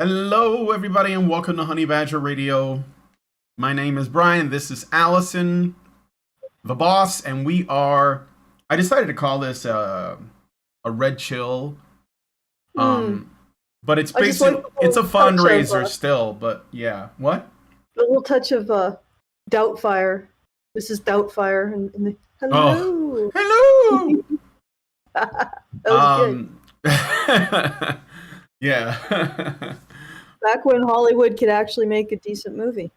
Hello, everybody, and welcome to Honey Badger Radio. My name is Brian. This is Allison, the boss, and we are. I decided to call this a red chill, Hmm. but it's I just like basically a it's a little touch of fundraiser still. But yeah, what? a little touch of Doubtfire. This is Doubtfire, and Oh, hello. hello. That was good. Um, yeah, Back when Hollywood could actually make a decent movie.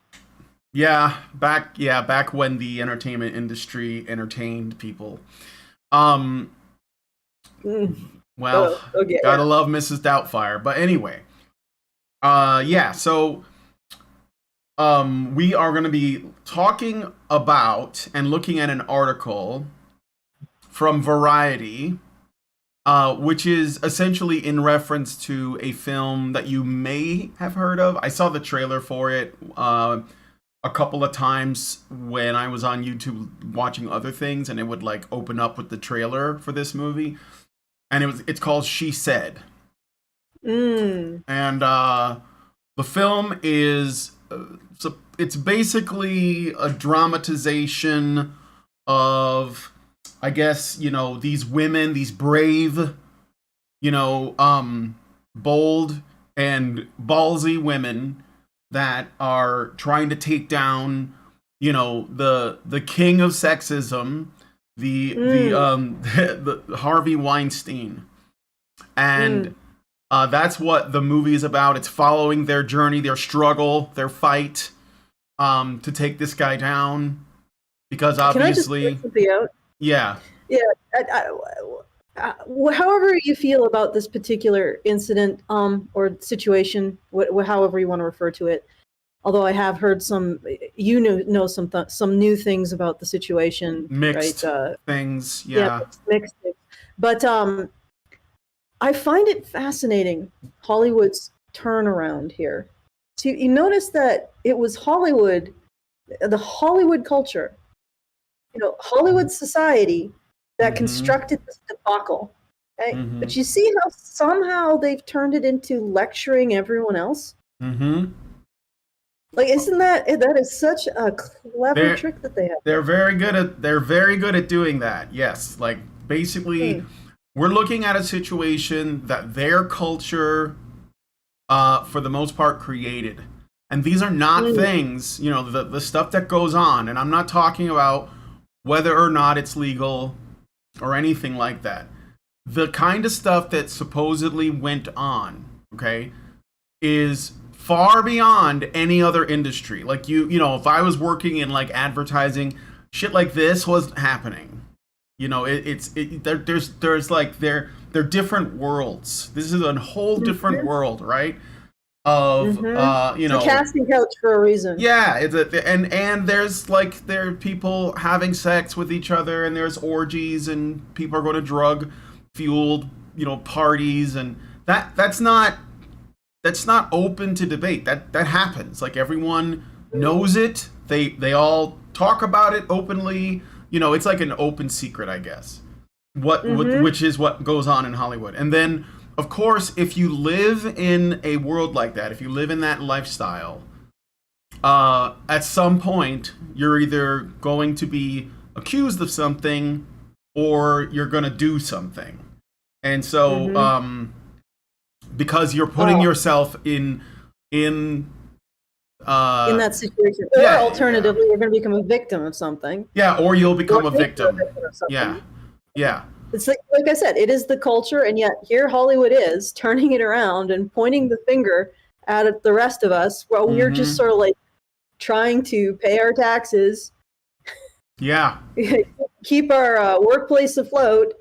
back when the entertainment industry entertained people. Um, Mm. Well, Okay, gotta yeah. love Mrs. Doubtfire. But anyway, yeah. So, we are gonna be talking about and looking at an article from Variety, which is essentially in reference to a film that you may have heard of. I saw the trailer for it a couple of times when I was on YouTube watching other things, and it would like open up with the trailer for this movie, and it's called She Said. Mm. And the film is it's basically a dramatization of, I guess, these women, these brave, bold and ballsy women that are trying to take down, the king of sexism, the Mm. the Harvey Weinstein. And Mm. that's what the movie is about. It's following their journey, their struggle, their fight, to take this guy down. Because Can I just point obviously, something out? yeah. Yeah. However you feel about this particular incident or situation, however you want to refer to it. Although I have heard some new things about the situation, right? Mixed things, Yeah, yeah. mixed things. But I find it fascinating, Hollywood's turnaround here. So you notice that it was Hollywood, the Hollywood culture, Hollywood society that Mm-hmm. constructed this debacle. Okay? Mm-hmm. But you see how somehow they've turned it into lecturing everyone else? Mm-hmm. Like, isn't that is such a clever They're trick that they have? they're very good at doing that. Yes. Like basically Hmm. we're looking at a situation that their culture for the most part created. And these are not Mm. things, the stuff that goes on, and I'm not talking about whether or not it's legal or anything like that. The kind of stuff that supposedly went on, okay, is far beyond any other industry. Like if I was working in like advertising, shit like this was happening. There's like they're different worlds. This is a whole different Mhm. world, right? Of Mhm. It's a casting couch for a reason. yeah, and there are people having sex with each other, and there's orgies, and people are going to drug fueled parties, and that's not open to debate. That happens. Like everyone knows it. They all talk about it openly. It's like an open secret, I guess. Mhm. Which is what goes on in Hollywood. And then, of course, if you live in a world like that, if you live in that lifestyle, at some point you're either going to be accused of something or you're going to do something. And so, Mhm. because you're putting Oh, yourself in in uh that situation, or yeah, yeah, alternatively, you're going to become a victim of something, yeah, or you'll or become a make you a victim. victim of Yeah, something. yeah. It's like I said, it is the culture, and yet here Hollywood is turning it around and pointing the finger at the rest of us, while we're just Mm-hmm. sort of like trying to pay our taxes, Yeah. keep our workplace afloat,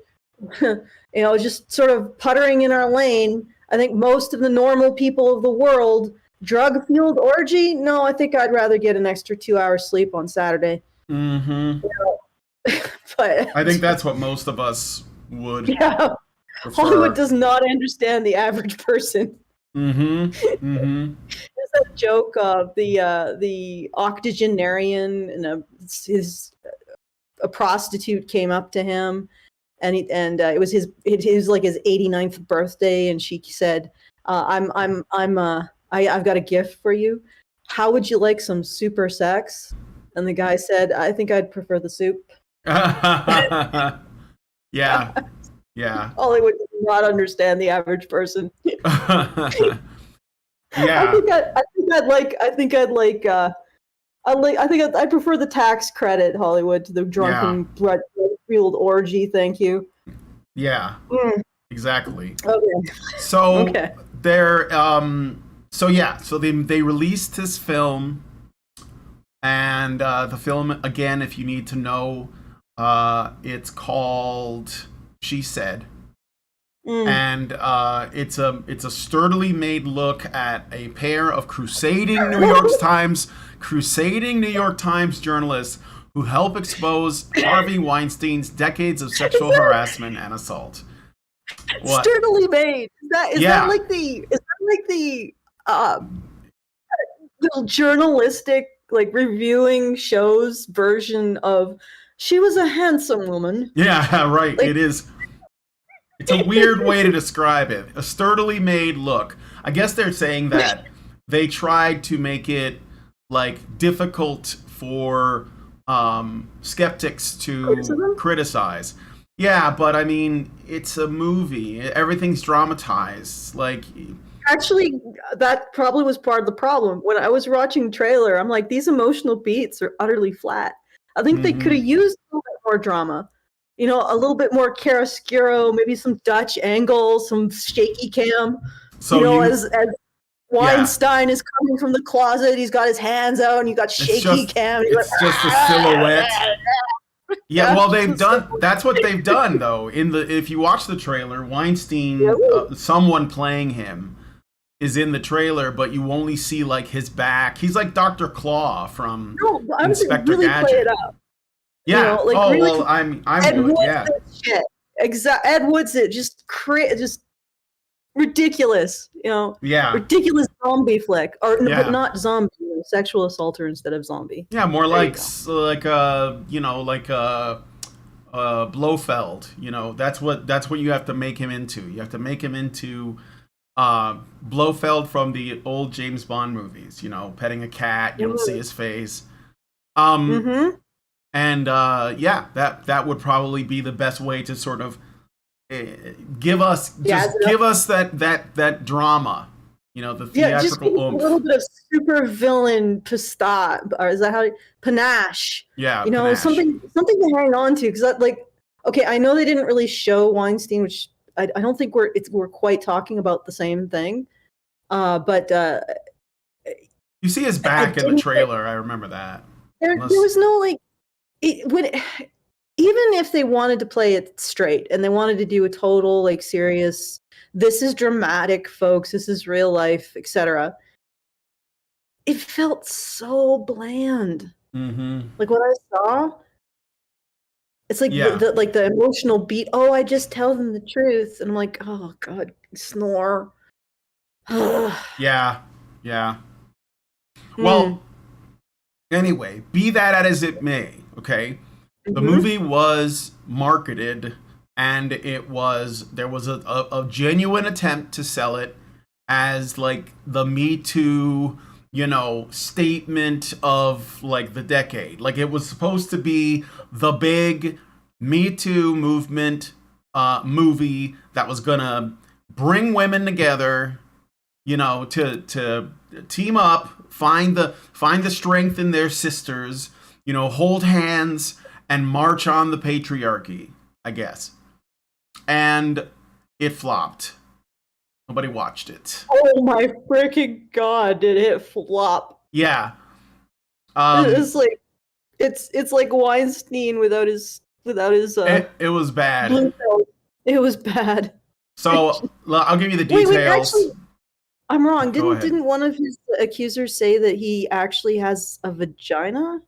just sort of puttering in our lane. I think most of the normal people of the world, drug fueled orgy? No, I think I'd rather get an extra 2 hours sleep on Saturday. Mm-hmm. I think But that's what most of us would yeah, Hollywood prefer. does not understand the average person. Mm-hmm. Mm-hmm. There's that joke of the octogenarian and a prostitute came up to him, and it was like his 89th birthday, and she said, "I'm I've got a gift for you. How would you like some super sex? And the guy said, I think I'd prefer the soup. Yeah. Yeah. Hollywood does not understand the average person. Yeah. I prefer the tax credit, Hollywood, to the drunken, blood-fueled orgy. Thank you. Yeah. Exactly. Okay. So Okay. they're so they released this film, and the film, again, if you need to know, it's called She Said. And it's a sturdily made look at a pair of crusading New York Times journalists who help expose Harvey Weinstein's decades of sexual harassment and assault. What? Sturdily made. Is that like the little journalistic, like, reviewing shows version of she was a handsome woman? Yeah, right. Like, it is. It's a weird way to describe it. A sturdily made look. I guess they're saying that they tried to make it like difficult for skeptics to criticize. Yeah, but I mean, it's a movie. Everything's dramatized. Like, actually, that probably was part of the problem. When I was watching the trailer, I'm like, these emotional beats are utterly flat. I think they could have used a little bit more drama. You know, a little bit more chiaroscuro, maybe some Dutch angle, some shaky cam. So as Weinstein is coming from the closet, he's got his hands out, and you got shaky cam. It's just a silhouette. Yeah, well, that's what they've done, though. If you watch the trailer, Weinstein, someone playing him, is in the trailer, but you only see like his back. He's like Dr. Claw from Inspector really Gadget. Play it up. Yeah. You know, like, really, well, I'm Ed would, Wood's yeah. Shit. Ed Wood's it. Just ridiculous. You know. Yeah. Ridiculous zombie flick, but not zombie. Sexual assaulter instead of zombie. Yeah, more like Blofeld. You know, that's what you have to make him into. You have to make him into Blofeld from the old James Bond movies. You know, petting a cat. You don't see his face. And that would probably be the best way to sort of give us that drama. You know, the theatrical oomph. A little bit of super villain pistache, or is that how panache? Yeah, you know, panache. something to hang on to, because okay, I know they didn't really show Weinstein, which I don't think we're quite talking about the same thing. But you see his back in the trailer. I remember that. There was no even if they wanted to play it straight and they wanted to do a total like serious, this is dramatic, folks, this is real life, etc., it felt so bland. Like what I saw, it's like the emotional beat. Oh, I just tell them the truth, and I'm like, oh god, snore. Yeah. Well, anyway, be that as it may, okay? The movie was marketed, and there was a genuine attempt to sell it as like the Me Too, you know, statement of like the decade. Like it was supposed to be the big Me Too movement movie that was gonna bring women together, you know, to team up, find the strength in their sisters, you know, hold hands and march on the patriarchy, I guess. And it flopped. Nobody watched it. Oh my freaking god, did it flop? Yeah. It's like Weinstein without his it was bad. It was bad. So I'll give you the details. Wait, actually, I'm wrong. Didn't one of his accusers say that he actually has a vagina?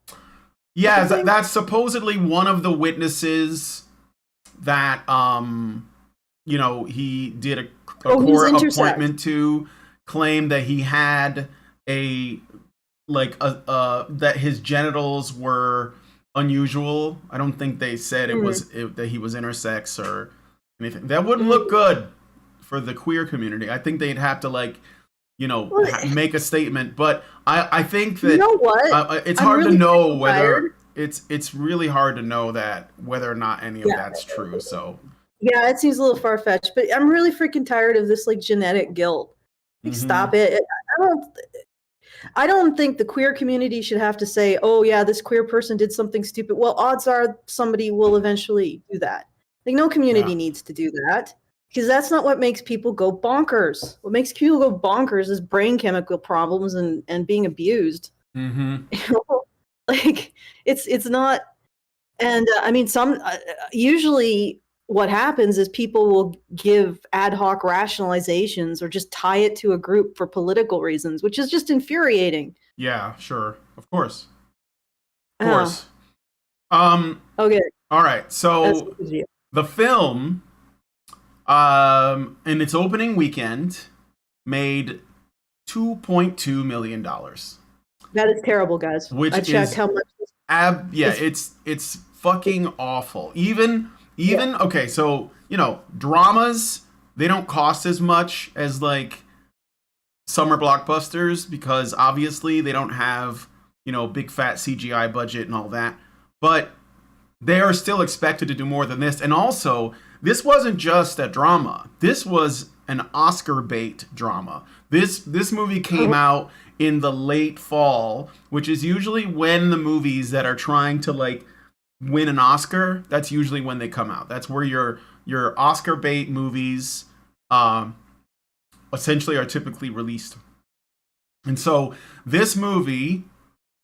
Yeah, that's supposedly one of the witnesses that you know, he did a court appointment to claim that he had that his genitals were unusual. I don't think they said that he was intersex or anything. That wouldn't look good for the queer community. I think they'd have to like Well, make a statement. But I think you that know what? it's I'm hard to really know freaking whether tired. it's really hard to know that whether or not any of Yeah, that's true. So, yeah, it seems a little far fetched, but I'm really freaking tired of this like genetic guilt. Like, hmm stop it. I don't think the queer community should have to say, "Oh yeah, this queer person did something stupid." Well, odds are somebody will eventually do that. Like no yeah. community needs to do that because that's not what makes people go bonkers. What makes people go bonkers is brain chemical problems and being abused. hmm Like it's not. And I mean, some usually what happens is people will give ad hoc rationalizations or just tie it to a group for political reasons, which is just infuriating. Yeah, sure. Of course. Of Oh, course. Um, okay. all right. That's So the film, in its opening weekend, made $2.2 million, that is terrible, guys. which I checked is how much yeah, is. it's fucking awful. Yeah. Even okay, so dramas, they don't cost as much as like summer blockbusters because obviously they don't have big fat CGI budget and all that, but they are still expected to do more than this. And also, this wasn't just a drama. This was an Oscar bait drama. This movie came Oh, out in the late fall, which is usually when the movies that are trying to like win an Oscar, that's usually when they come out. That's where your Oscar bait movies um essentially are typically released. And so this movie,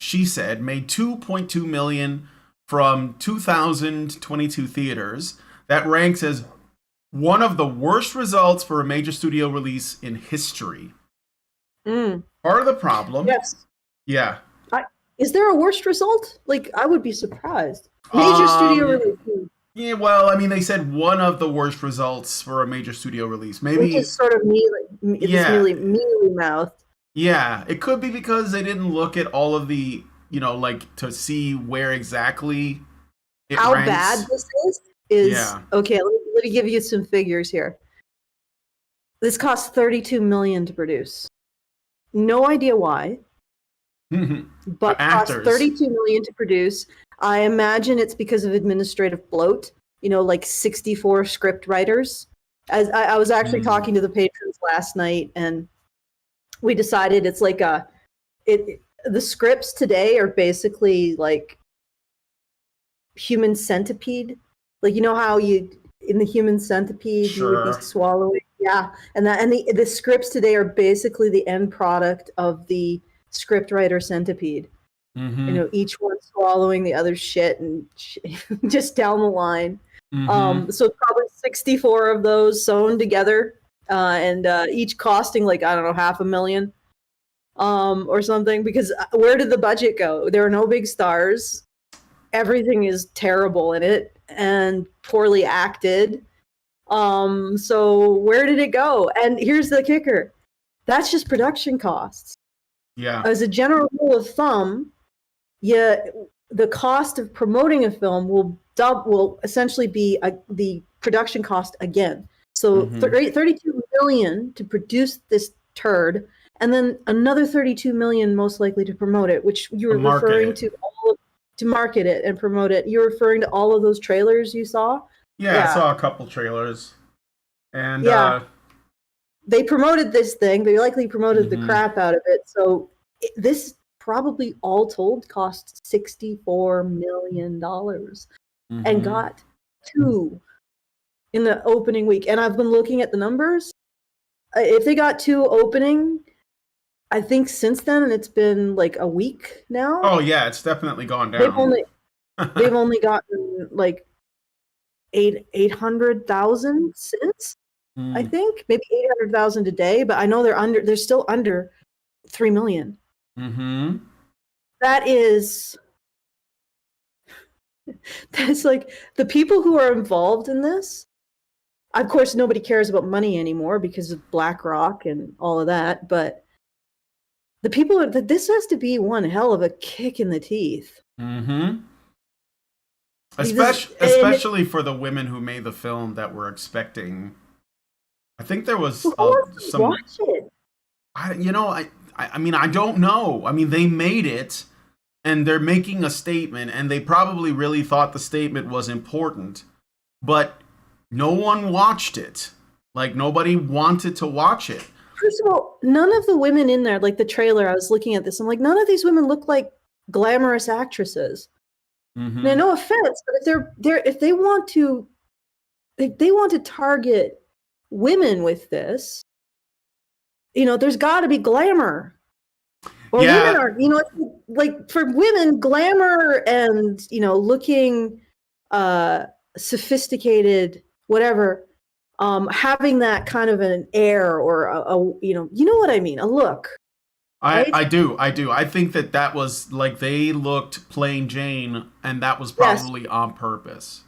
she said, made 2.2 million from 2022 theaters. That ranks as one of the worst results for a major studio release in history. mm, Part of the problem, yes. yeah. I, is there a worst result? Like, I would be surprised. Major studio Um, release, yeah, well, I mean, they said one of the worst results for a major studio release. which Maybe, is sort of me, like this yeah, mealy mouthed. yeah. It could be because they didn't look at all of the, like to see where exactly it How bad ranks. this is Yeah. okay. Let me give you some figures here. This cost 32 million to produce. No idea why, but cost Actors. 32 million to produce. I imagine it's because of administrative bloat. Like 64 script writers. As I was actually Mm. talking to the patrons last night, and we decided it's like the scripts today are basically like human centipede. Like how you in the human centipede you would be Sure. swallowing. Yeah, and the scripts today are basically the end product of the scriptwriter centipede. Mm-hmm. Each one swallowing the other shit and just down the line. Mm-hmm. So probably 64 of those sewn together, and each costing like I don't know $500,000, or something. Because where did the budget go? There are no big stars. Everything is terrible in it and poorly acted. So where did it go? And here's the kicker: that's just production costs. Yeah. As a general rule of thumb, yeah, the cost of promoting a film will essentially be the production cost again. So Mm-hmm. 32 million to produce this turd, and then another 32 million most likely to promote it, which you To were market referring it. to to market it and promote it. You're referring to all of those trailers you saw? Yeah, I Yeah. saw a couple trailers. And Yeah. They promoted this thing. They likely promoted the mm-hmm. crap out of it. So this probably all told cost $64 million and Mm-hmm. got two in the opening week. And I've been looking at the numbers. If they got two opening, I think since then, and it's been like a week now, Oh yeah, it's definitely gone they've down. only they've only gotten like 800,000 since. I mm. think maybe 800,000 a day, but I know they're still under 3 million. Mm-hmm. That is that's like the people who are involved in this. Of course, nobody cares about money anymore because of BlackRock and all of that, but the people that this has to be one hell of a kick in the teeth. Mm-hmm. This and Especially for the women who made the film that were expecting. I think there was who wants to some. watch it? I mean, I don't know. I mean, they made it, and they're making a statement, and they probably really thought the statement was important, but no one watched it. Like, nobody wanted to watch it. First of all, none of the women in there, like the trailer, I was looking at this, I'm like, none of these women look like glamorous actresses. Now, Mm-hmm. no offense, but if they want to target women with this, there's got to be glamour. Or women Yeah, are, like for women, glamour and looking sophisticated, whatever, having that kind of an air or you know what I mean, a look, right? I do. I do. I think that was like they looked plain Jane, and that was Yes, probably on purpose.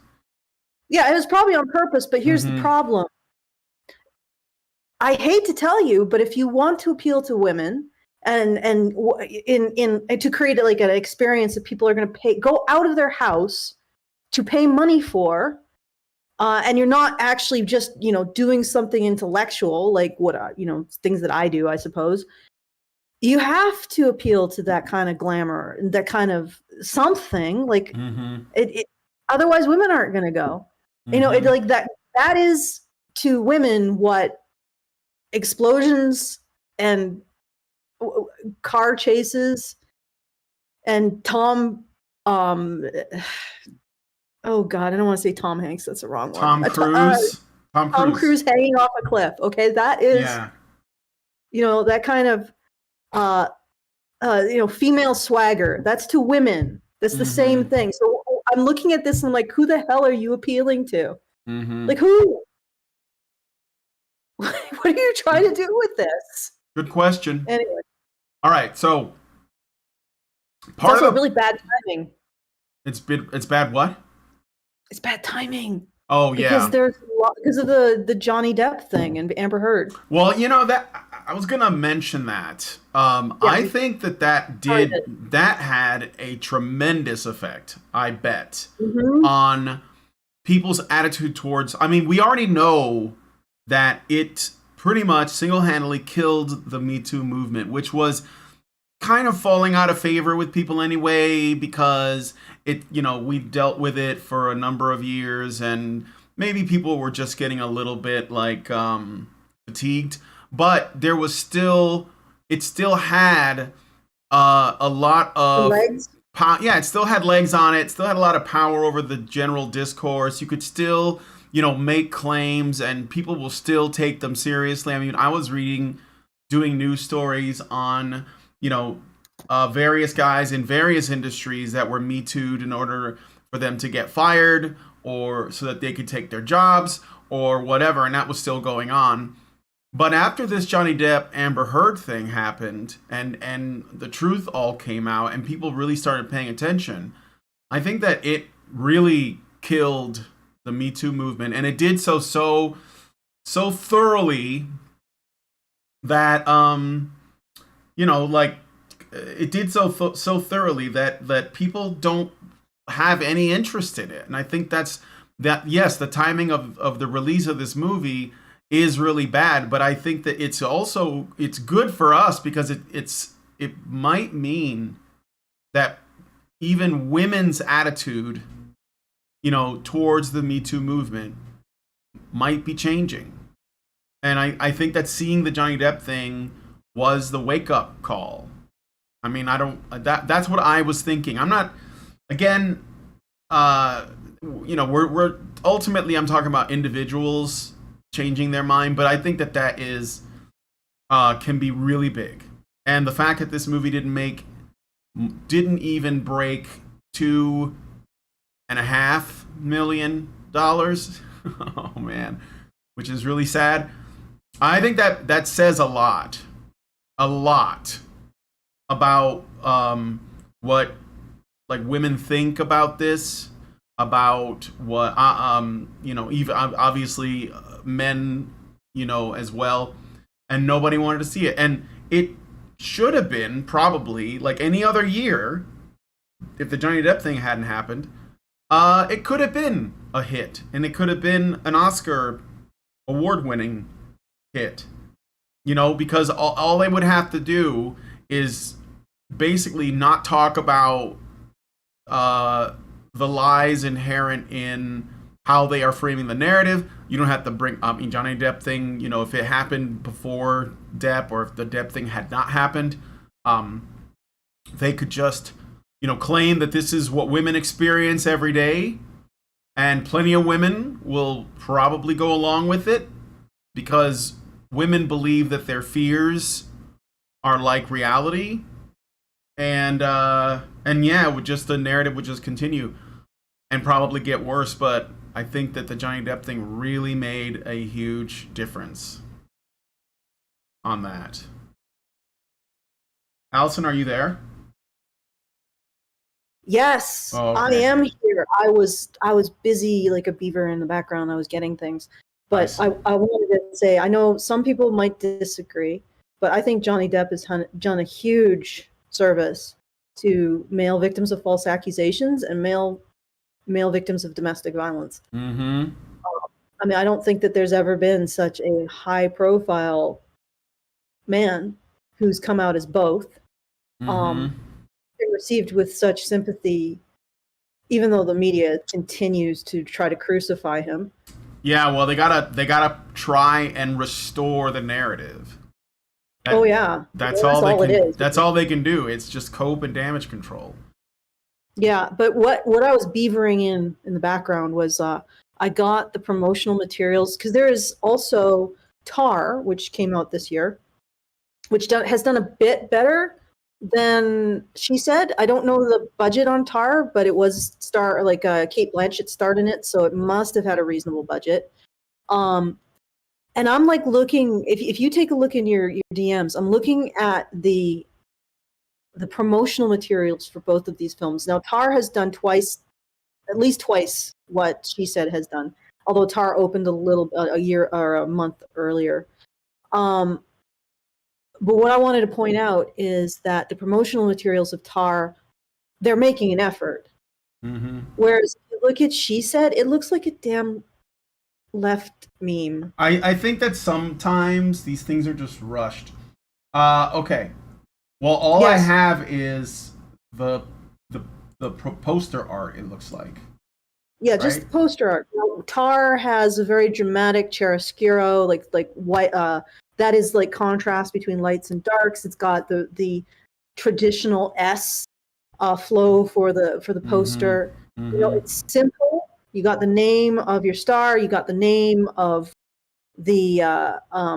yeah, it was probably on purpose. But here's the Mm-hmm. problem. I hate to tell you, but if you want to appeal to women and in to create like an experience that people are going to go out of their house to pay money for, and you're not actually just doing something intellectual like what things that I do, I suppose. You have to appeal to that kind of glamour, that kind of something like Mm-hmm. it otherwise women aren't going to go. It Mm-hmm. like that is to women what explosions and car chases and um oh god, I don't want to say Tom Hanks, that's the wrong one. Tom Cruise. Tom Tom Cruise. Cruise hanging off a cliff. Okay, that is Yeah. that kind of uh female swagger. That's to women. That's the same Mm-hmm. thing. So I'm looking at this and I'm like, who the hell are you appealing to? Mm-hmm. Like who? What are you trying to do with this? Good question. Anyway, All right, so it's part also of really bad timing. it's bad. What? It's bad timing Oh because yeah. because of the Johnny Depp thing and Amber Heard. Well, that I was gonna mention that. Yeah, I think that had a tremendous effect. I bet mm-hmm. on people's attitude towards. I mean, we already know that it pretty much single-handedly killed the Me Too movement, which was kind of falling out of favor with people anyway because we dealt with it for a number of years, and maybe people were just getting a little bit like fatigued, but it still had a lot The of legs. yeah, it still had legs on it, still had a lot of power over the general discourse. You could still make claims, and people will still take them seriously. I mean, I was doing news stories on various guys in various industries that were Me Too'd in order for them to get fired or so that they could take their jobs or whatever, and that was still going on. But after this Johnny Depp Amber Heard thing happened, and the truth all came out, and people really started paying attention, I think that it really killed the Me Too movement, and it did so thoroughly that like it did so thoroughly that people don't have any interest in it. And I think that yes, the timing of the release of this movie is really bad, but I think that it's good for us because it might mean that even women's attitude towards the Me Too movement might be changing. And I think that seeing the Johnny Depp thing was the wake up call. I mean, I don't that's what I was thinking. I'm not again we're ultimately I'm talking about individuals changing their mind, but I think that is can be really big. And the fact that this movie didn't even break $2.5 million. Oh man, which is really sad. I think that says a lot about what like women think about this, about what even obviously men as well, and nobody wanted to see it, and it should have been probably like any other year if the Johnny Depp thing hadn't happened. It could have been a hit, and it could have been an Oscar award-winning hit. because all they would have to do is basically not talk about uh, the lies inherent in how they are framing the narrative. You don't have to bring up Johnny Depp thing. If it happened before Depp or if the Depp thing had not happened, um, they could just claim that this is what women experience every day, and plenty of women will probably go along with it because women believe that their fears are like reality, and yeah, the narrative would just continue and probably get worse. But I think that the Johnny Depp thing really made a huge difference on that. Allison, are you there? Yes, Oh, I okay. am here. I was busy like a beaver in the background. I was getting things. I But see. I wanted to say, I know some people might disagree, but I think Johnny Depp has done a huge service to male victims of false accusations and male victims of domestic violence. Mm-hmm. I mean, I don't think that there's ever been such a high profile man who's come out as both, Mm-hmm. um, been received with such sympathy, even though the media continues to try to crucify him. Yeah, well, they gotta try and restore the narrative. Oh That yeah, that's that's all they all it can. is. That's all they can do. It's just cope and damage control. Yeah, but what I was beavering in the background was I got the promotional materials because there is also Tar, which came out this year, which has done a bit better than She Said. I don't know the budget on Tar, but it was Kate Blanchett starred in it, so it must have had a reasonable budget. Um, and I'm like looking, if you take a look in your DMs, I'm looking at the promotional materials for both of these films. Now, Tar has done at least twice what She Said has done, although Tar opened a year or a month earlier. But what I wanted to point out is that the promotional materials of Tar, they're making an effort. Mm-hmm. Whereas if you look at She Said, it looks like a damn left meme. I think that sometimes these things are just rushed. Okay. Well, all I Yes. have is the the poster art. It looks like, Yeah, just right? the poster art. Now, Tar has a very dramatic chiaroscuro, like white. That is like contrast between lights and darks. It's got the traditional S flow for the Mm-hmm. poster. Mm-hmm. It's simple. You got the name of your star. You got the name of the. I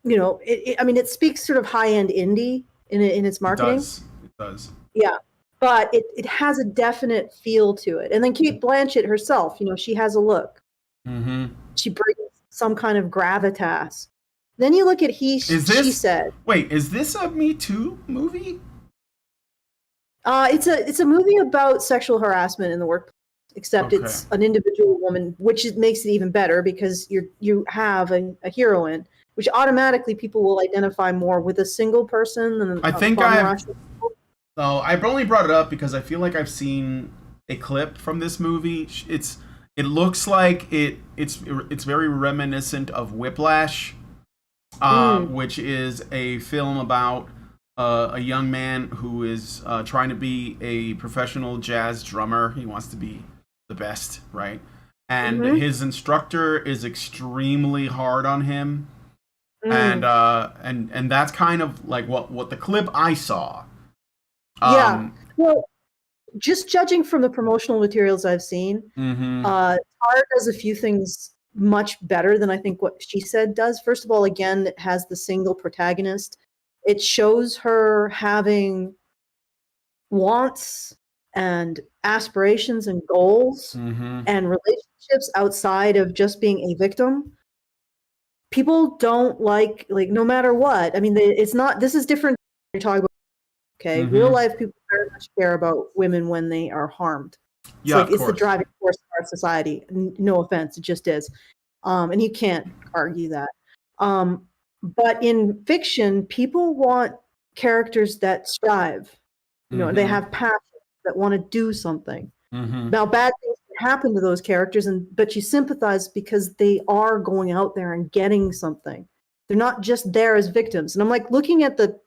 mean, it speaks sort of high end indie in its It marketing. does. It does. Yeah, but it has a definite feel to it. And then Kate Blanchett herself, she has a look. Mm-hmm. She brings some kind of gravitas. Then you look at Is She this Said. Wait? Is this a Me Too movie? It's a movie about sexual harassment in the workplace, except Okay. it's an individual woman, which makes it even better because you have a heroine, which automatically people will identify more with a single person than I a think far more I've actual. Oh, I've only brought it up because I feel like I've seen a clip from this movie. It looks like it's very reminiscent of Whiplash, Mm, which is a film about a young man who is trying to be a professional jazz drummer. He wants to be the best, right? And mm-hmm, his instructor is extremely hard on him, and mm. that's kind of like what the clip I saw. Yeah. Um, Well, just judging from the promotional materials I've seen, mm-hmm. Tar does a few things much better than I think what She Said does. First of all, again, it has the single protagonist. It shows her having wants and aspirations and goals Mm-hmm. and relationships outside of just being a victim. People don't like no matter what. I mean, it's not. This is different. You're talking about, okay, real Mm-hmm. life people very much care about women when they are harmed. It's Yeah, like of it's the course. driving force of our society. No offense, it just is, and you can't argue that. But in fiction, people want characters that strive. They Mm-hmm. have passion, that want to do something. Mm-hmm. Now, bad things can happen to those characters, but you sympathize because they are going out there and getting something. They're not just there as victims. And I'm like looking at the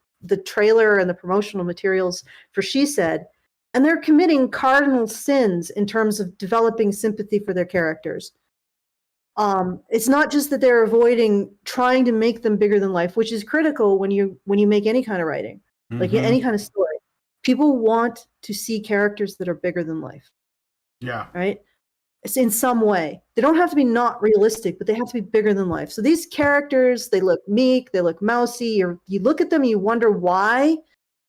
trailer and the promotional materials for She Said, and they're committing cardinal sins in terms of developing sympathy for their characters. It's not just that they're avoiding trying to make them bigger than life, which is critical when you make any kind of writing, like any kind of story. People want to see characters that are bigger than life. Yeah. Right? It's in some way. They don't have to be not realistic, but they have to be bigger than life. So these characters, they look meek, they look mousy, or you look at them and you wonder why.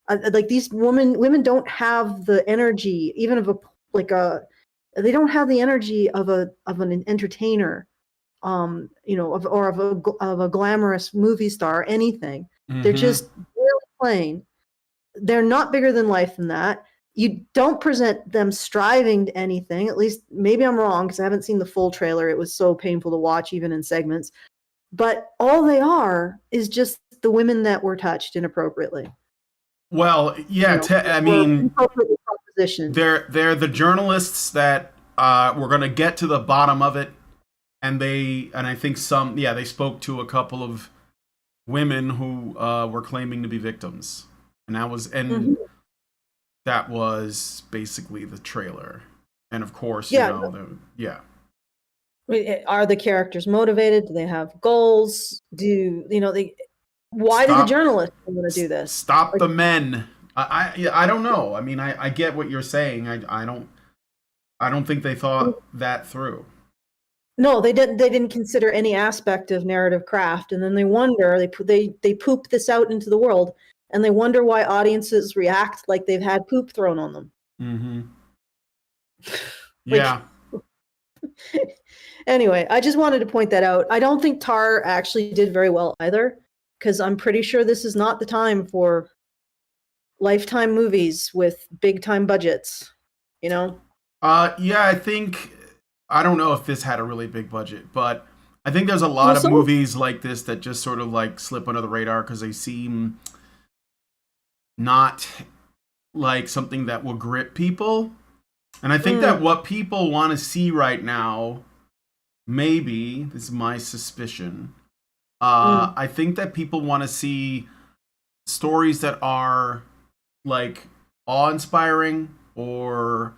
Like these women don't have the energy, even of they don't have the energy of an entertainer, of a glamorous movie star, anything. They're just really plain. They're not bigger than life than that. You don't present them striving to anything. At least maybe I'm wrong because I haven't seen the full trailer. It was so painful to watch, even in segments. But all they are is just the women that were touched inappropriately. Well, yeah. I mean, they're the journalists that were going to get to the bottom of it, and I think they spoke to a couple of women who were claiming to be victims, and that was basically the trailer. And of course, Are the characters motivated? Do they have goals? Why do the journalists want to do this? Stop the men. I don't know. I mean, I get what you're saying. I don't think they thought that through. No, they didn't. They didn't consider any aspect of narrative craft, and then they wonder. They poop this out into the world, and they wonder why audiences react like they've had poop thrown on them. Mm-hmm. Yeah. Anyway, I just wanted to point that out. I don't think Tar actually did very well either, because I'm pretty sure this is not the time for Lifetime movies with big time budgets. Yeah, I don't know if this had a really big budget, but I think there's a lot of movies like this that just sort of like slip under the radar because they seem not like something that will grip people. And I think that what people want to see right now, maybe, this is my suspicion, I think that people want to see stories that are like awe-inspiring or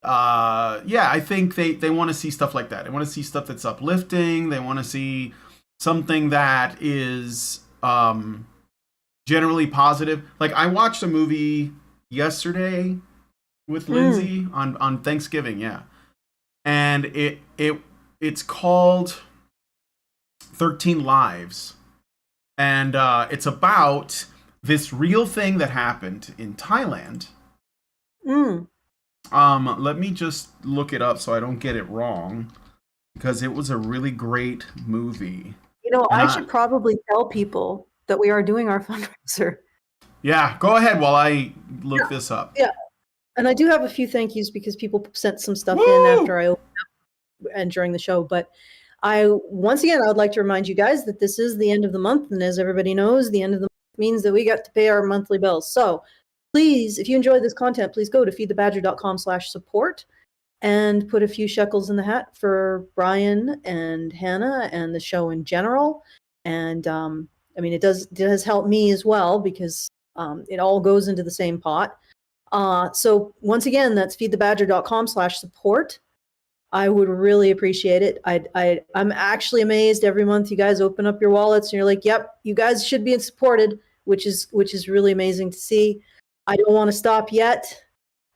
I think they want to see stuff like that. They want to see stuff that's uplifting. They want to see something that is generally positive. Like I watched a movie yesterday with Lindsay on Thanksgiving, and it's called 13 Lives, and it's about this real thing that happened in Thailand. Let me just look it up so I don't get it wrong, because it was a really great movie. I should probably tell people that we are doing our fundraiser. Yeah, go ahead while I look this up. Yeah, and I do have a few thank yous because people sent some stuff in after I opened up and during the show. But once again, I would like to remind you guys that this is the end of the month, and as everybody knows, the end of the month means that we got to pay our monthly bills. So please, if you enjoyed this content, please go to feedthebadger.com/support and put a few shekels in the hat for Brian and Hannah and the show in general. And it does help me as well because it all goes into the same pot. So once again, that's feedthebadger.com/support. I would really appreciate it. I'm actually amazed every month you guys open up your wallets and you're like, yep, you guys should be supported, which is really amazing to see. I don't want to stop yet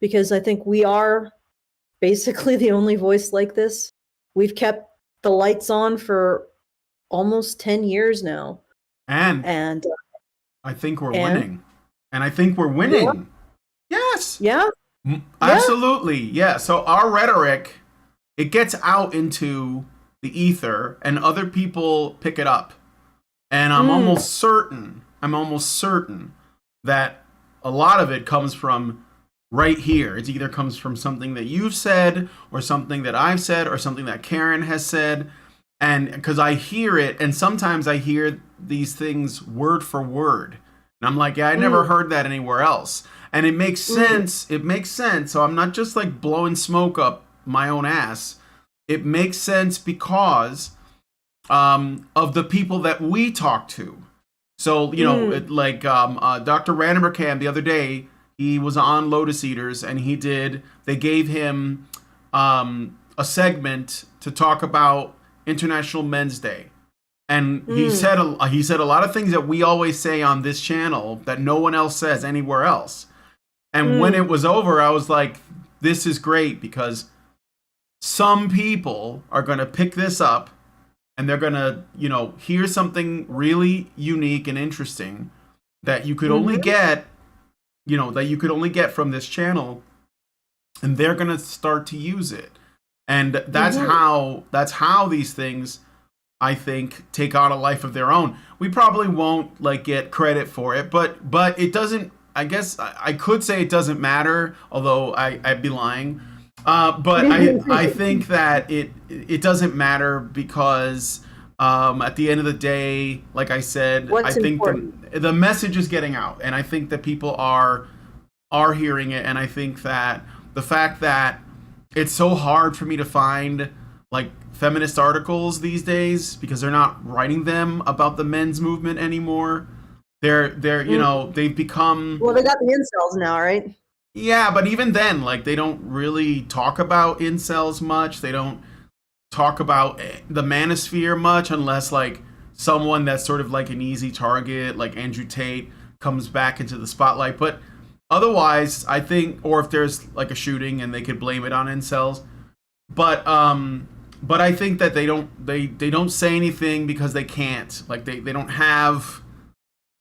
because I think we are basically the only voice like this. We've kept the lights on for almost 10 years now. And I think we're winning. And I think we're winning. Yeah. Yes. Yeah. Absolutely. Yeah. So our rhetoric, it gets out into the ether and other people pick it up. And I'm almost certain that a lot of it comes from right here. It either comes from something that you've said or something that I've said or something that Karen has said. And because I hear it, and sometimes I hear these things word for word. And I'm like, yeah, I never heard that anywhere else. And it makes sense. It makes sense. So I'm not just like blowing smoke up my own ass. It makes sense because of the people that we talk to. So, Dr. Rannebercam the other day, he was on Lotus Eaters, and they gave him a segment to talk about International Men's Day. And he said a lot of things that we always say on this channel that no one else says anywhere else. And when it was over, I was like, this is great, because some people are going to pick this up and they're going to, hear something really unique and interesting that you could only get, from this channel, and they're going to start to use it. And that's how these things, I think, take on a life of their own. We probably won't get credit for it, but it doesn't. I guess I could say it doesn't matter, although I'd be lying. But I think that it doesn't matter, because at the end of the day, like I said, I think the message is getting out, and I think that people are hearing it, and I think that the fact that it's so hard for me to find feminist articles these days, because they're not writing them about the men's movement anymore. They're they've become, well, they got the incels now, right? Yeah, but even then, they don't really talk about incels much. They don't talk about the manosphere much, unless someone that's sort of an easy target, like Andrew Tate, comes back into the spotlight. But otherwise, I think, or if there's a shooting and they could blame it on incels. But I think that they don't say anything because they can't. They don't have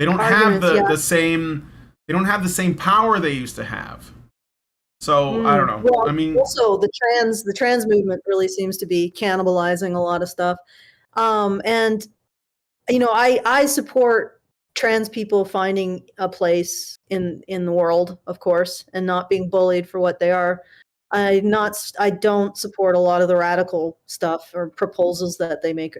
the same. They don't have the same power they used to have. So I don't know. Well, I mean, also the trans movement really seems to be cannibalizing a lot of stuff. And I support trans people finding a place in the world, of course, and not being bullied for what they are. I don't support a lot of the radical stuff or proposals that they make,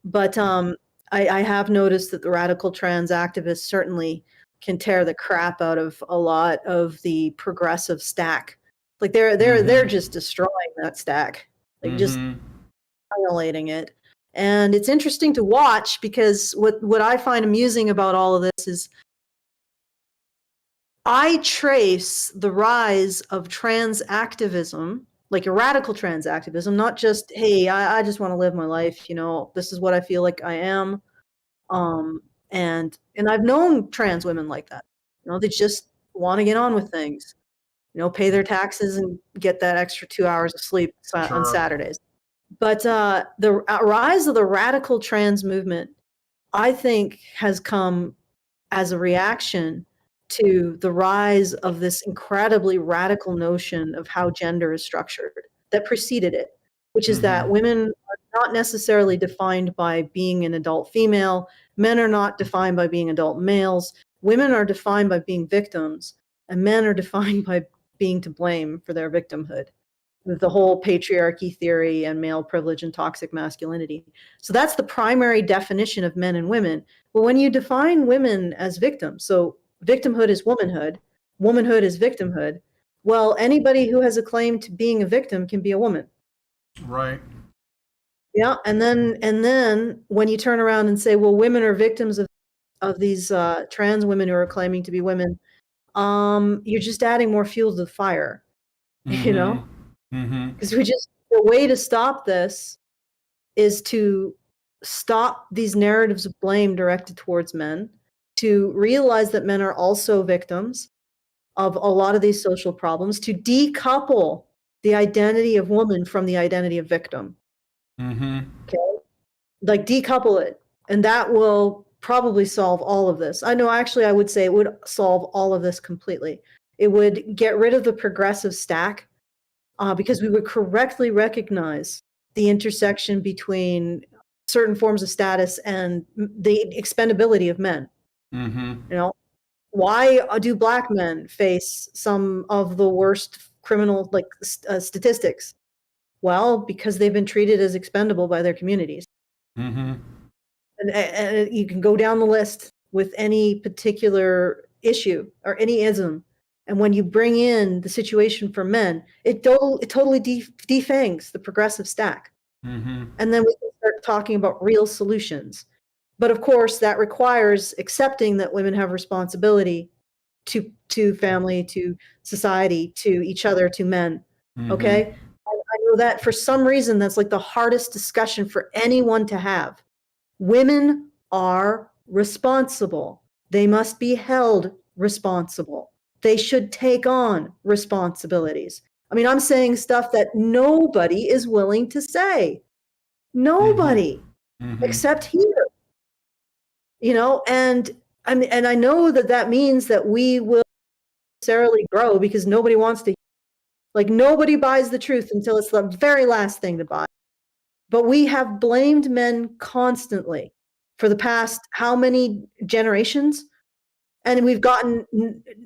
but I have noticed that the radical trans activists certainly can tear the crap out of a lot of the progressive stack. They're just destroying that stack, just annihilating it. And it's interesting to watch, because what I find amusing about all of this is I trace the rise of trans activism, a radical trans activism, not just, hey, I just want to live my life, this is what I feel like I am. And I've known trans women like that. They just want to get on with things, pay their taxes and get that extra 2 hours of sleep on Saturdays. But the rise of the radical trans movement, I think, has come as a reaction to the rise of this incredibly radical notion of how gender is structured that preceded it, which is that women are not necessarily defined by being an adult female. Men are not defined by being adult males. Women are defined by being victims, and men are defined by being to blame for their victimhood. The whole patriarchy theory and male privilege and toxic masculinity. So that's the primary definition of men and women. But when you define women as victims, so victimhood is womanhood, womanhood is victimhood, well, anybody who has a claim to being a victim can be a woman. Right. Yeah, and then when you turn around and say, well, women are victims of these trans women who are claiming to be women, you're just adding more fuel to the fire, because the way to stop this is to stop these narratives of blame directed towards men, to realize that men are also victims of a lot of these social problems, to decouple the identity of woman from the identity of victim. Okay, decouple it, and that will probably solve all of this. I know, actually, I would say it would solve all of this completely. It would get rid of the progressive stack, because we would correctly recognize the intersection between certain forms of status and the expendability of men. Why do Black men face some of the worst criminal statistics? Well, because they've been treated as expendable by their communities. And you can go down the list with any particular issue or any ism. And when you bring in the situation for men, it totally defangs the progressive stack. And then we can start talking about real solutions. But of course, that requires accepting that women have responsibility to family, to society, to each other, to men. Okay? I know that for some reason that's like the hardest discussion for anyone to have. Women are responsible. They must be held responsible. They should take on responsibilities. I mean, I'm saying stuff that nobody is willing to say. Nobody, except here. You know, and I know that that means that we will necessarily grow because nobody wants to, like, nobody buys the truth until it's the very last thing to buy. But we have blamed men constantly for the past how many generations? And we've gotten,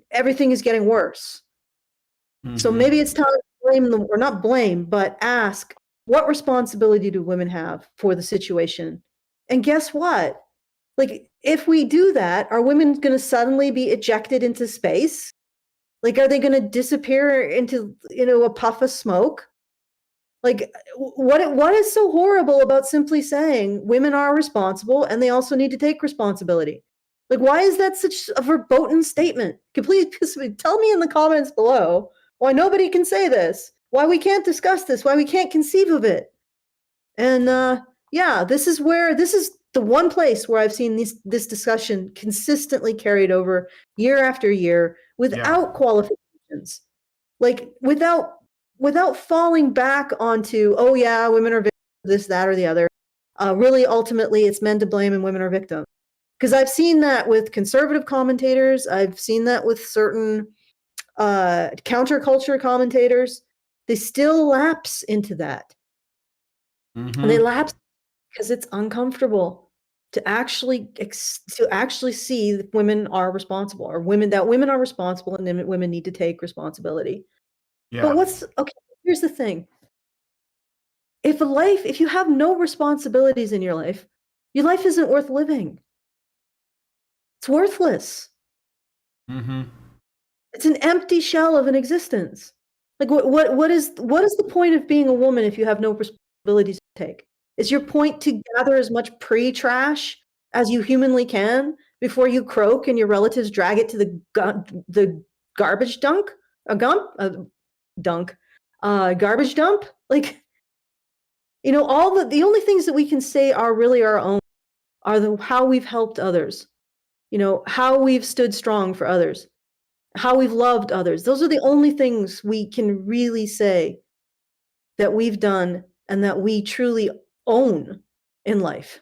everything is getting worse. So maybe it's time to blame them, or not blame, but ask, what responsibility do women have for the situation? And guess what? Like, if we do that, are women going to suddenly be ejected into space? Like, are they going to disappear into, a puff of smoke? Like, what is so horrible about simply saying women are responsible and they also need to take responsibility? Like, why is that such a verboten statement? Please tell me in the comments below why nobody can say this, why we can't discuss this, why we can't conceive of it. And yeah, this is the one place where I've seen this discussion consistently carried over year after year without qualifications, like without falling back onto, oh yeah, women are victims of this, that, or the other. Really, ultimately, it's men to blame and women are victims. Because I've seen that with conservative commentators. I've seen that with certain counterculture commentators. They still lapse into that. And they lapse because it's uncomfortable to actually see that women are responsible, or women are responsible, and then women need to take responsibility. But okay, here's the thing. If you have no responsibilities in your life isn't worth living. It's worthless. It's an empty shell of an existence. Like, what is the point of being a woman if you have no responsibilities to take? Is your point to gather as much pre-trash as you humanly can before you croak and your relatives drag it to the garbage dump? Garbage dump? Like, the only things that we can say are really our own are how we've helped others, how we've stood strong for others, how we've loved others. Those are the only things we can really say that we've done and that we truly own in life,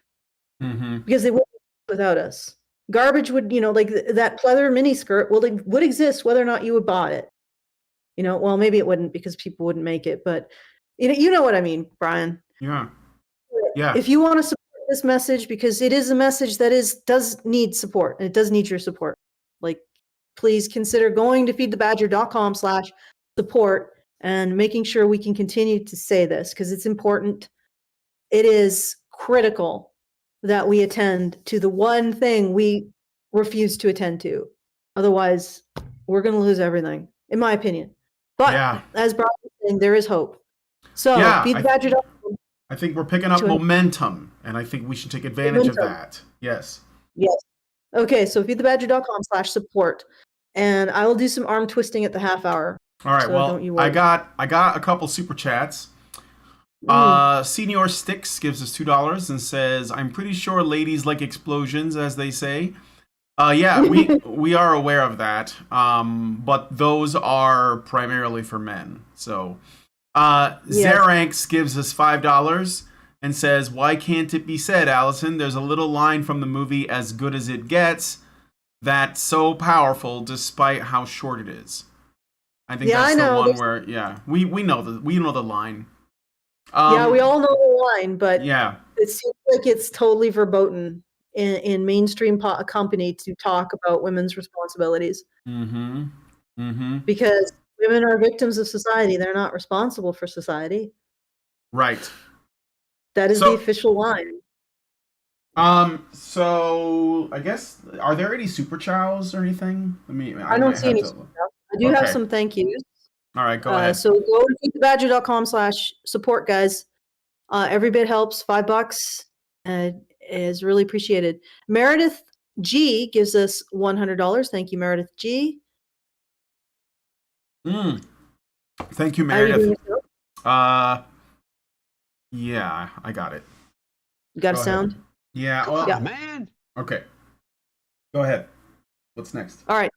because they wouldn't without us. Garbage would, like that pleather miniskirt would exist whether or not you would bought it. Well, maybe it wouldn't because people wouldn't make it, but you know what I mean, Brian. Yeah. If you want to support this message, because it is a message that does need support, and it does need your support, like, please consider going to feedthebadger.com/support and making sure we can continue to say this, because it's important. It is critical that we attend to the one thing we refuse to attend to. Otherwise, we're going to lose everything, in my opinion. But as Brian was saying, there is hope. So, feedthebadger.com. I think we're picking up momentum, and I think we should take advantage of that. Yes. Okay, so feedthebadger.com/support. And I will do some arm twisting at the half hour. All right, well, I got a couple super chats. Senior Sticks gives us $2 and says, "I'm pretty sure ladies like explosions, as they say." Yeah, we are aware of that. But those are primarily for men. So, Zeranx gives us $5 and says, "Why can't it be said, Alison? There's a little line from the movie As Good as It Gets that's so powerful despite how short it is." I think that's the one where we know the line. We all know the line, but it seems like it's totally verboten in mainstream company to talk about women's responsibilities. Because women are victims of society. They're not responsible for society. Right. That is the official line. So I guess, are there any super chows or anything? I don't see any super chows. I do have some thank yous. All right, go ahead. So go to feedthebadger.com/support, guys. Every bit helps. $5 is really appreciated. Meredith G gives us $100. Thank you, Meredith G. Thank you, Are you doing Meredith. it too? Yeah, I got it. You got Go a ahead. sound? Yeah. Well, Yeah. Man. okay. Go ahead. What's next? All right.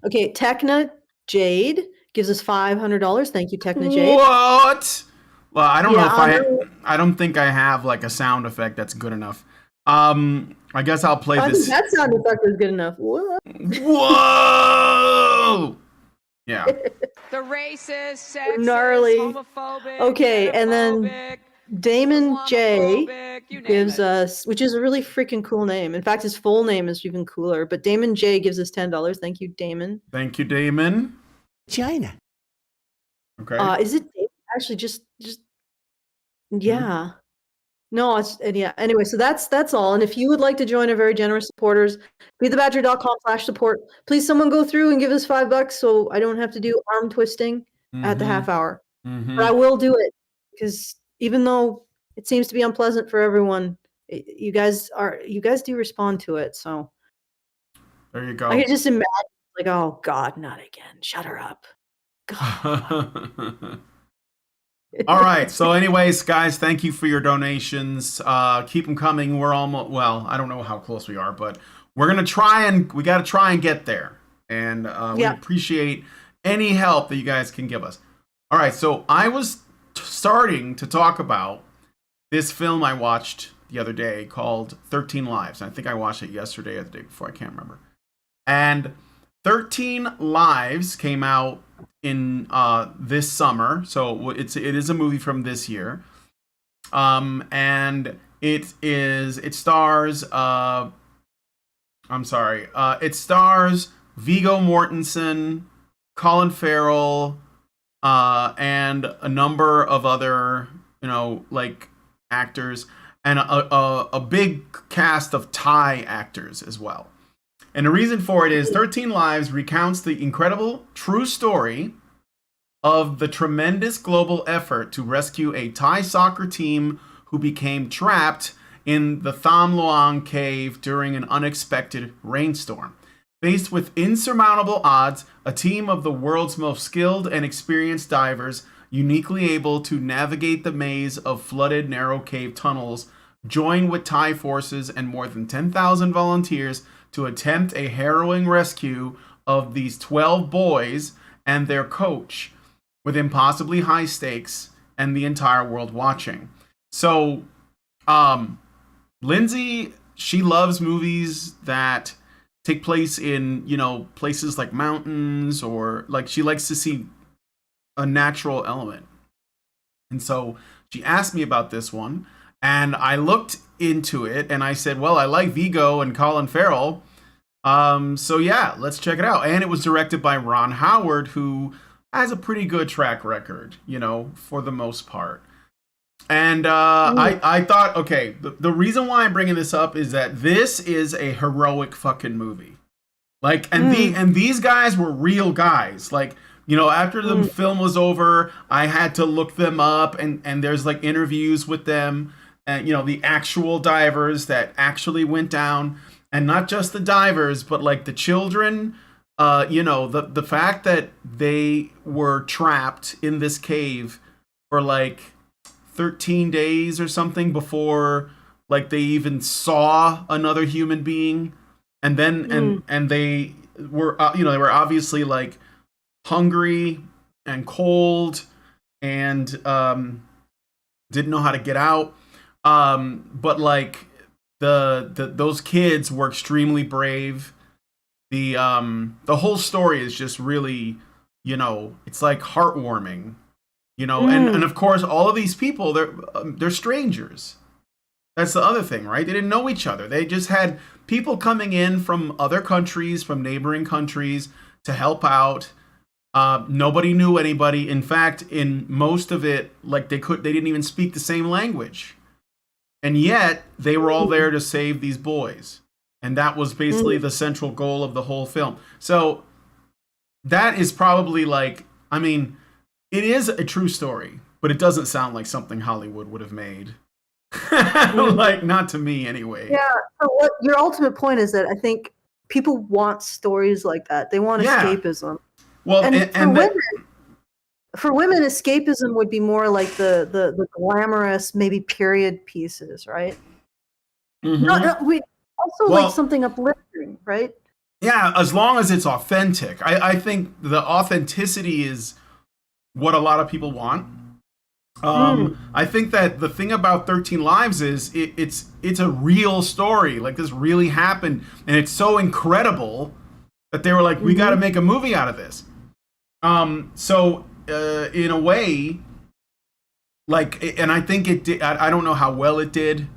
Okay, Techna Jade gives us $500. Thank you, Techna Jade. What? Well, I don't know if know. I don't think I have like a sound effect that's good enough. I guess I'll play I think this. that sound effect is good enough. What? Whoa! Yeah. The racist, sexist, Gnarly. homophobic, Okay, and then xenophobic, Damon J Islamophobic, you name gives it. us, which is a really freaking cool name. In fact, his full name is even cooler. But Damon J gives us $10. Thank you, Damon. Thank you, Damon. China. Okay. Is it Damon? Actually, just yeah. No, yeah. Anyway, so that's all. And if you would like to join our very generous supporters, BeTheBadger.com/support. Please, someone go through and give us $5 so I don't have to do arm twisting at the half hour. But I will do it because even though it seems to be unpleasant for everyone, you guys do respond to it. So There you go. I can just imagine, like, oh God, not again. Shut her up. God. All right. So, anyways, guys, thank you for your donations. Keep them coming. We're almost, well, I don't know how close we are, but we got to try and get there. And we appreciate any help that you guys can give us. All right. So, I was starting to talk about this film I watched the other day called 13 Lives. I think I watched it yesterday or the day before. I can't remember. And 13 Lives came out in this summer, so it is a movie from this year, and it stars Viggo Mortensen, Colin Farrell, and a number of other like actors, and a big cast of Thai actors as well. And the reason for it is 13 Lives recounts the incredible true story of the tremendous global effort to rescue a Thai soccer team who became trapped in the Tham Luang cave during an unexpected rainstorm. Faced with insurmountable odds, a team of the world's most skilled and experienced divers, uniquely able to navigate the maze of flooded narrow cave tunnels, join with Thai forces and more than 10,000 volunteers to attempt a harrowing rescue of these 12 boys and their coach, with impossibly high stakes and the entire world watching. So, Lindsay, she loves movies that take place in, places like mountains, or like she likes to see a natural element. And so she asked me about this one, and I looked into it and I said, well, I like Viggo and Colin Farrell. So yeah, let's check it out. And it was directed by Ron Howard, who has a pretty good track record, for the most part. And I thought, okay, the reason why I'm bringing this up is that this is a heroic fucking movie. Like, and these guys were real guys. Like, after the film was over, I had to look them up, and there's like interviews with them, and the actual divers that actually went down, and not just the divers, but like the children. The fact that they were trapped in this cave for like 13 days or something before like they even saw another human being, and then and they were they were obviously like hungry and cold and didn't know how to get out, but like those kids were extremely brave. The whole story is just really, it's like heartwarming, and of course all of these people, they're strangers. That's the other thing, right? They didn't know each other. They just had people coming in from other countries, from neighboring countries, to help out. Nobody knew anybody. In fact, in most of it, like they didn't even speak the same language, and yet they were all there to save these boys. And that was basically the central goal of the whole film. So that is probably like, I mean, it is a true story. but it doesn't sound like something Hollywood would have made. Like, not to me anyway. Yeah. So what your ultimate point is that I think people want stories like that. They want Yeah. escapism. Well, And for women, escapism would be more like the glamorous, maybe period pieces, right? We also like something uplifting, right? Yeah, as long as it's authentic. I think the authenticity is what a lot of people want. I think that the thing about 13 Lives is it's a real story. Like, this really happened, and it's so incredible that they were like, we got to make a movie out of this. So in a way, like, and I think it did. I don't know how well it did,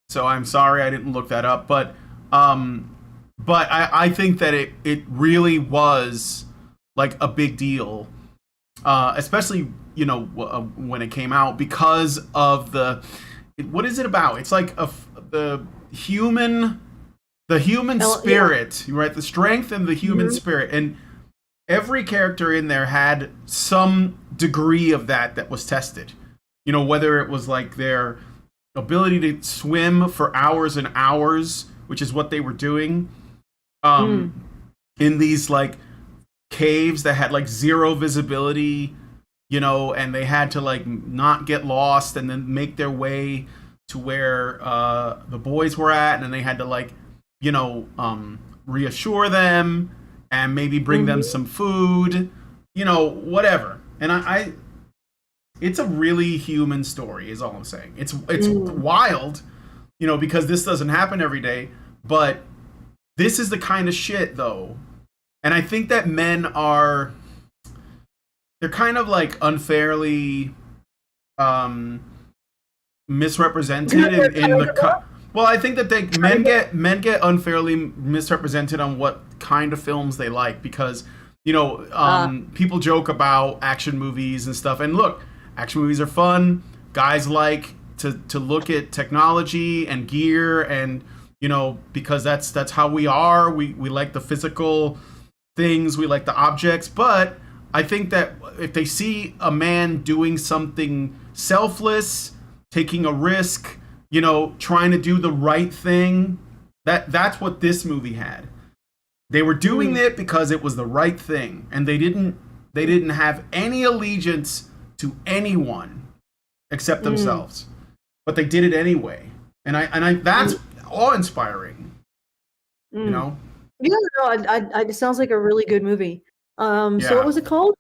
so I'm sorry I didn't look that up. But I think that it really was like a big deal, especially when it came out, because of what is it about? It's like the human spirit, right? The strength and the human spirit, and every character in there had some degree of that was tested. Whether it was like their ability to swim for hours and hours, which is what they were doing, in these like caves that had like zero visibility, and they had to like not get lost and then make their way to where the boys were at, and then they had to like reassure them and maybe bring them some food, whatever. And it's a really human story, is all I'm saying. It's wild, because this doesn't happen every day, but this is the kind of shit, though. And I think that men they're kind of like unfairly misrepresented in the well, I think that men get unfairly misrepresented on what kind of films they like, because people joke about action movies and stuff, and look, action movies are fun. Guys like to look at technology and gear, and because that's how we are. We like the physical things, we like the objects. But I think that if they see a man doing something selfless, taking a risk, trying to do the right thing, that's what this movie had. They were doing it because it was the right thing, and they didn't have any allegiance to anyone except themselves, but they did it anyway. And I that's awe-inspiring. Yeah, no, it sounds like a really good movie. So what was it called?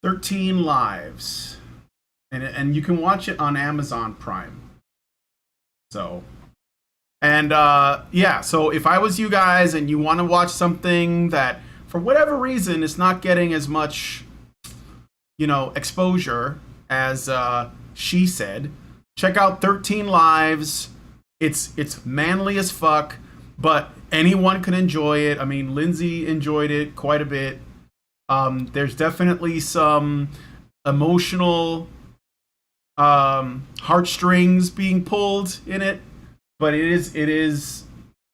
13 Lives, and you can watch it on Amazon Prime. So, and so if I was you guys and you want to watch something that for whatever reason is not getting as much exposure as She Said, check out 13 Lives. It's manly as fuck, but anyone can enjoy it. I mean, Lindsay enjoyed it quite a bit. There's definitely some emotional heartstrings being pulled in it, but it is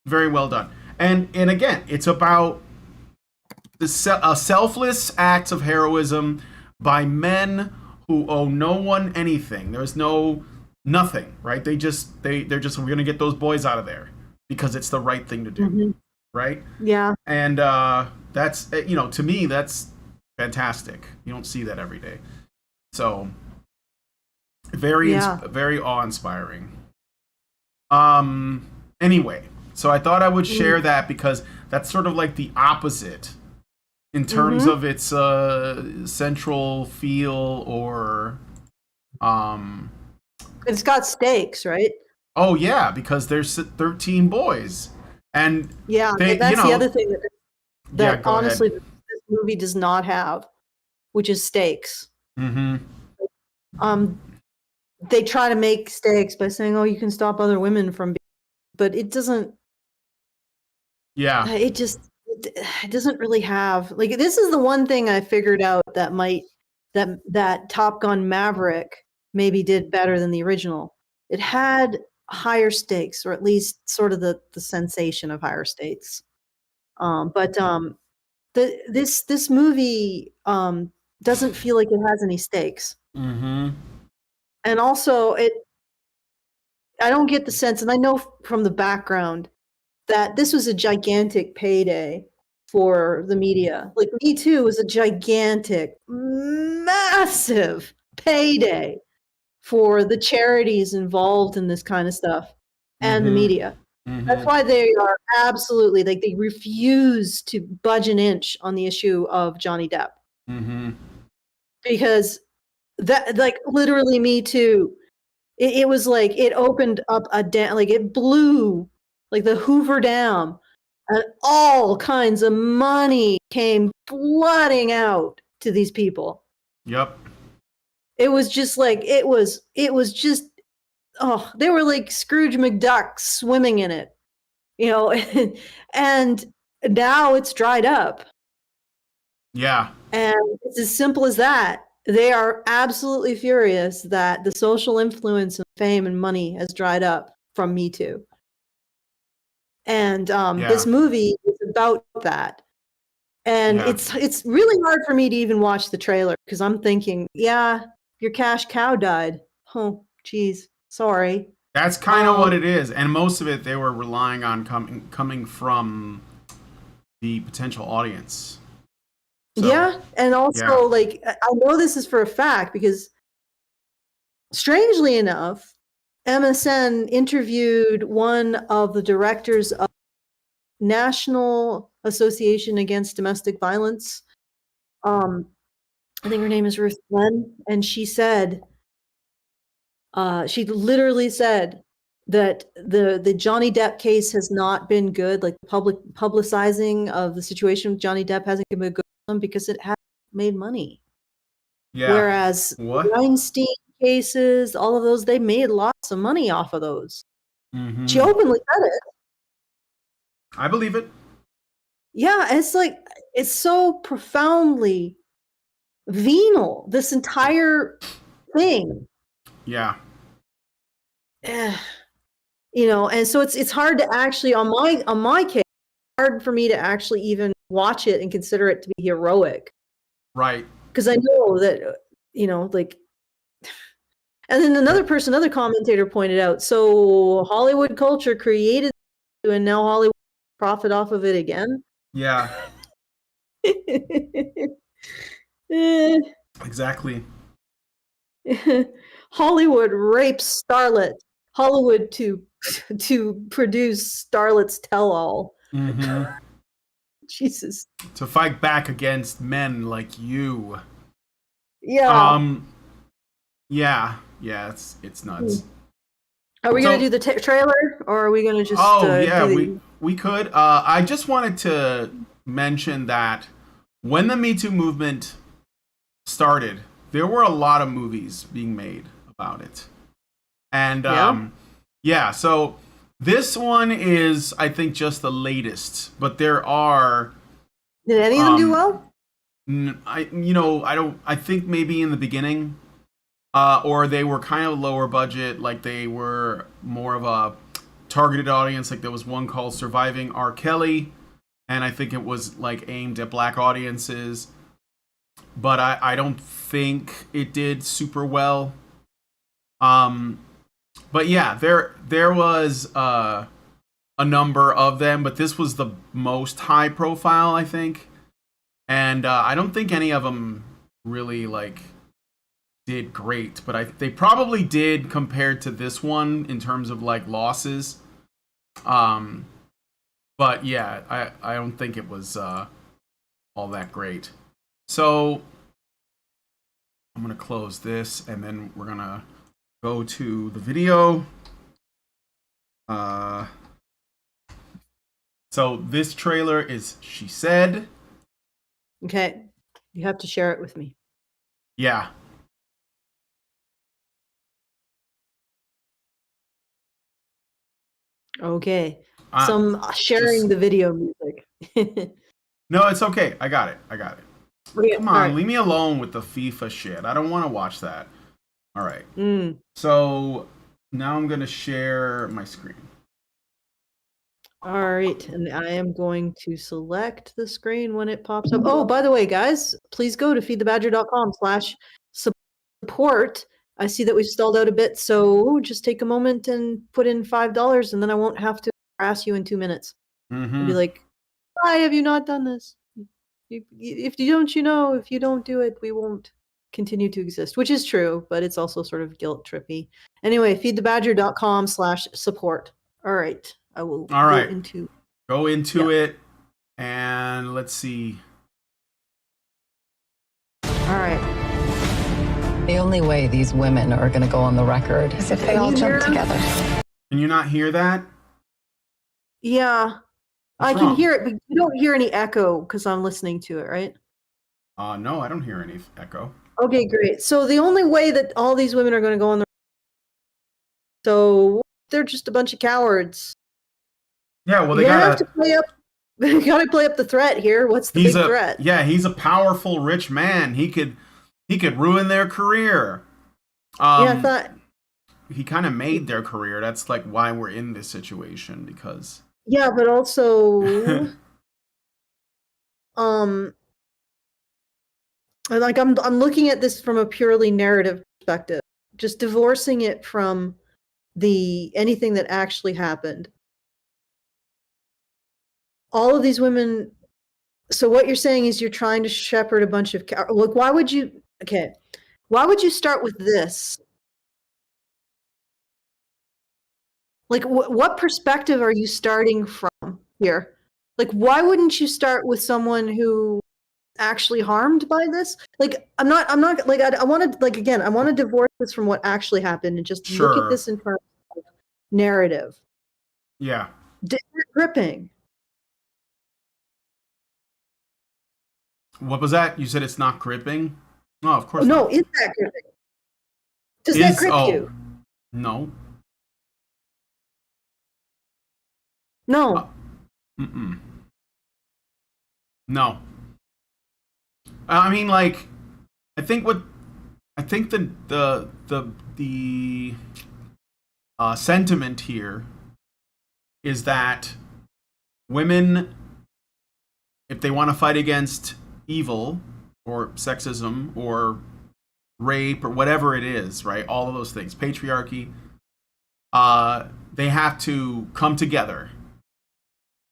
very well done. And again, it's about the selfless acts of heroism by men who owe no one anything. There's nothing, right? They're just we're gonna get those boys out of there because it's the right thing to do, right? Yeah. And that's to me that's fantastic. You don't see that every day, so very awe-inspiring. Anyway, so I thought I would share that because that's sort of like the opposite in terms of its central feel, or it's got stakes, right? Oh yeah, because there's 13 boys, and that's the other thing that honestly this movie does not have, which is stakes. They try to make stakes by saying, "Oh, you can stop other women from," but it doesn't. Yeah, it doesn't really have, like, this is the one thing I figured out that Top Gun Maverick maybe did better than the original. It had higher stakes, or at least sort of the sensation of higher stakes. This movie doesn't feel like it has any stakes. Mm-hmm. And also, I don't get the sense, and I know from the background that this was a gigantic payday for the media. Like Me Too was a gigantic, massive payday for the charities involved in this kind of stuff and the Mm-hmm. media. That's Mm-hmm. why they are absolutely like they refuse to budge an inch on the issue of Johnny Depp Mm-hmm. because that like literally Me Too. It was like it opened up a dam, like it blew like the Hoover Dam, and all kinds of money came flooding out to these people. Yep. It was just like it was just they were like Scrooge McDuck swimming in it, you know, and now it's dried up. Yeah. And it's as simple as that. They are absolutely furious that the social influence and fame and money has dried up from Me Too. And this Yeah. movie is about that. And Yeah. it's really hard for me to even watch the trailer because I'm thinking, yeah, your cash cow died. Oh, geez, sorry. That's kind of what it is, and most of it they were relying on coming from the potential audience. So, Yeah, and also yeah. like I know this is for a fact because strangely enough, MSN interviewed one of the directors of National Association Against Domestic Violence. I think her name is Ruth Glenn, and she said, she literally said that the Johnny Depp case has not been good. Like the public publicizing of the situation with Johnny Depp hasn't been good for them because it hasn't made money. Yeah. Whereas What? Weinstein cases, all of those, they made lots of money off of those. Mm-hmm. She openly said it. I believe it. Yeah, it's like it's so profoundly venal. This entire thing. Yeah. Eh, you know, and so it's hard to actually on my case, hard for me to actually even watch it and consider it to be heroic Right. because I know that you know like. And then another commentator pointed out, so Hollywood culture created and now Hollywood profit off of it again. Yeah. Eh, Exactly. Hollywood rapes starlet. Hollywood to produce starlets tell all. Mm-hmm. Jesus. To fight back against men like you. Yeah. Yeah. Yeah. It's nuts. Are we gonna do the trailer, or are we gonna just? Yeah, do we could. I just wanted to mention that when the Me Too movement started, there were a lot of movies being made about it, and yeah. So this one is, I think, just the latest, but there are. Did any of them do well? I think maybe in the beginning. Or they were kind of lower budget, like they were more of a targeted audience. Like there was one called Surviving R. Kelly, and I think it was like aimed at black audiences. But I don't think it did super well. But yeah, there was a number of them, but this was the most high profile, I think. And I don't think any of them really like did great, but they probably did compared to this one in terms of like losses. But yeah, I don't think it was all that great. So I'm gonna close this, and then we're gonna go to the video. So this trailer is She Said. Okay, you have to share it with me. Yeah. Okay. Some sharing the video music. No, it's okay. I got it. Okay, Come on, right. leave me alone with the FIFA shit. I don't want to watch that. All right. So now I'm going to share my screen. All right, and I am going to select the screen when it pops up. Oh, by the way, guys, please go to feedthebadger.com/support support, I see that we've stalled out a bit, so just take a moment and put in $5, and then I won't have to harass you in 2 minutes. I'll be like, why have you not done this? If you don't do it, we won't continue to exist, which is true, but it's also sort of guilt trippy. Anyway, feedthebadger.com/support. All right. I will All right. go into it, and let's see. All right. The only way these women are going to go on the record is if they all jump together. Can you not hear that? Yeah. What's I can wrong? hear it, but you don't hear any echo because I'm listening to it, right? No, I don't hear any echo. Okay, great. So the only way that all these women are going to go on the they're just a bunch of cowards. Yeah, well, You have to play up. You got to play up the threat here. What's the big threat? Yeah, he's a powerful, rich man. He could ruin their career. I thought he kind of made their career. That's like why we're in this situation, because. Yeah, but also, like I'm looking at this from a purely narrative perspective, just divorcing it from anything that actually happened. All of these women. So what you're saying is you're trying to shepherd a bunch of look. Why would you start with this? Like, what perspective are you starting from here? Like, why wouldn't you start with someone who actually harmed by this? Like, I'm not like, I want to, like, again, I want to divorce this from what actually happened and just look at this in terms of narrative. Yeah. Gripping. What was that? You said it's not gripping? No, of course not. No, is that gripping? Does that grip you? No. No. No. I mean, like, I think the sentiment here is that women, if they want to fight against evil or sexism or rape or whatever it is, right? All of those things, patriarchy, they have to come together.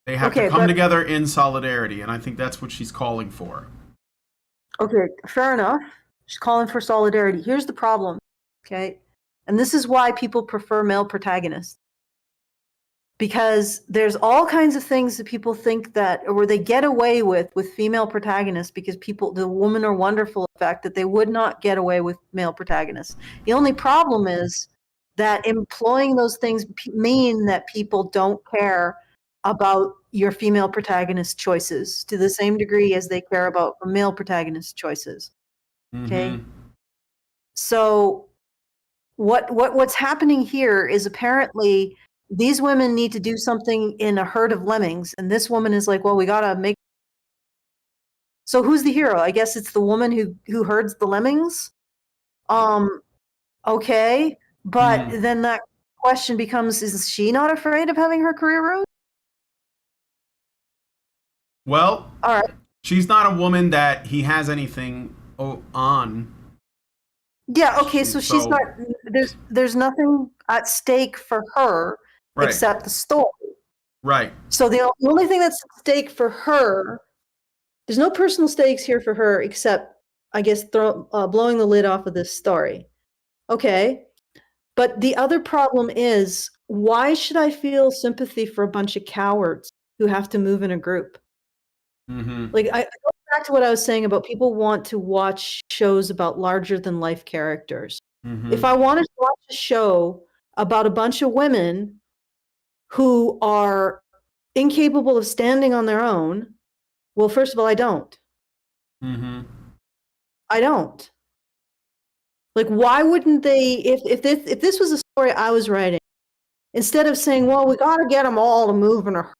They have to come together in solidarity, and I think that's what she's calling for. Okay, fair enough. She's calling for solidarity. Here's the problem, okay? And this is why people prefer male protagonists. Because there's all kinds of things that people think that, or they get away with female protagonists because the women are wonderful effect that they would not get away with male protagonists. The only problem is that employing those things mean that people don't care about your female protagonist choices to the same degree as they care about male protagonist choices. Okay. Mm-hmm. So what's happening here is apparently these women need to do something in a herd of lemmings, and this woman is like, well, we gotta make. So who's the hero? I guess it's the woman who herds the lemmings. Okay, but then that question becomes: is she not afraid of having her career ruined? Well, all right. She's not a woman that he has anything on. Yeah. Okay. So she's not. There's nothing at stake for her. Right. Except the story. Right. So the only thing that's at stake for her, there's no personal stakes here for her except, I guess, blowing the lid off of this story. Okay. But the other problem is, why should I feel sympathy for a bunch of cowards who have to move in a group? Mm-hmm. Like, I go back to what I was saying about people want to watch shows about larger than life characters. Mm-hmm. If I wanted to watch a show about a bunch of women who are incapable of standing on their own, well, first of all, I don't. Mm-hmm. I don't. Like, why wouldn't they? If this was a story I was writing, instead of saying, "Well, we got to get them all to move in a herd,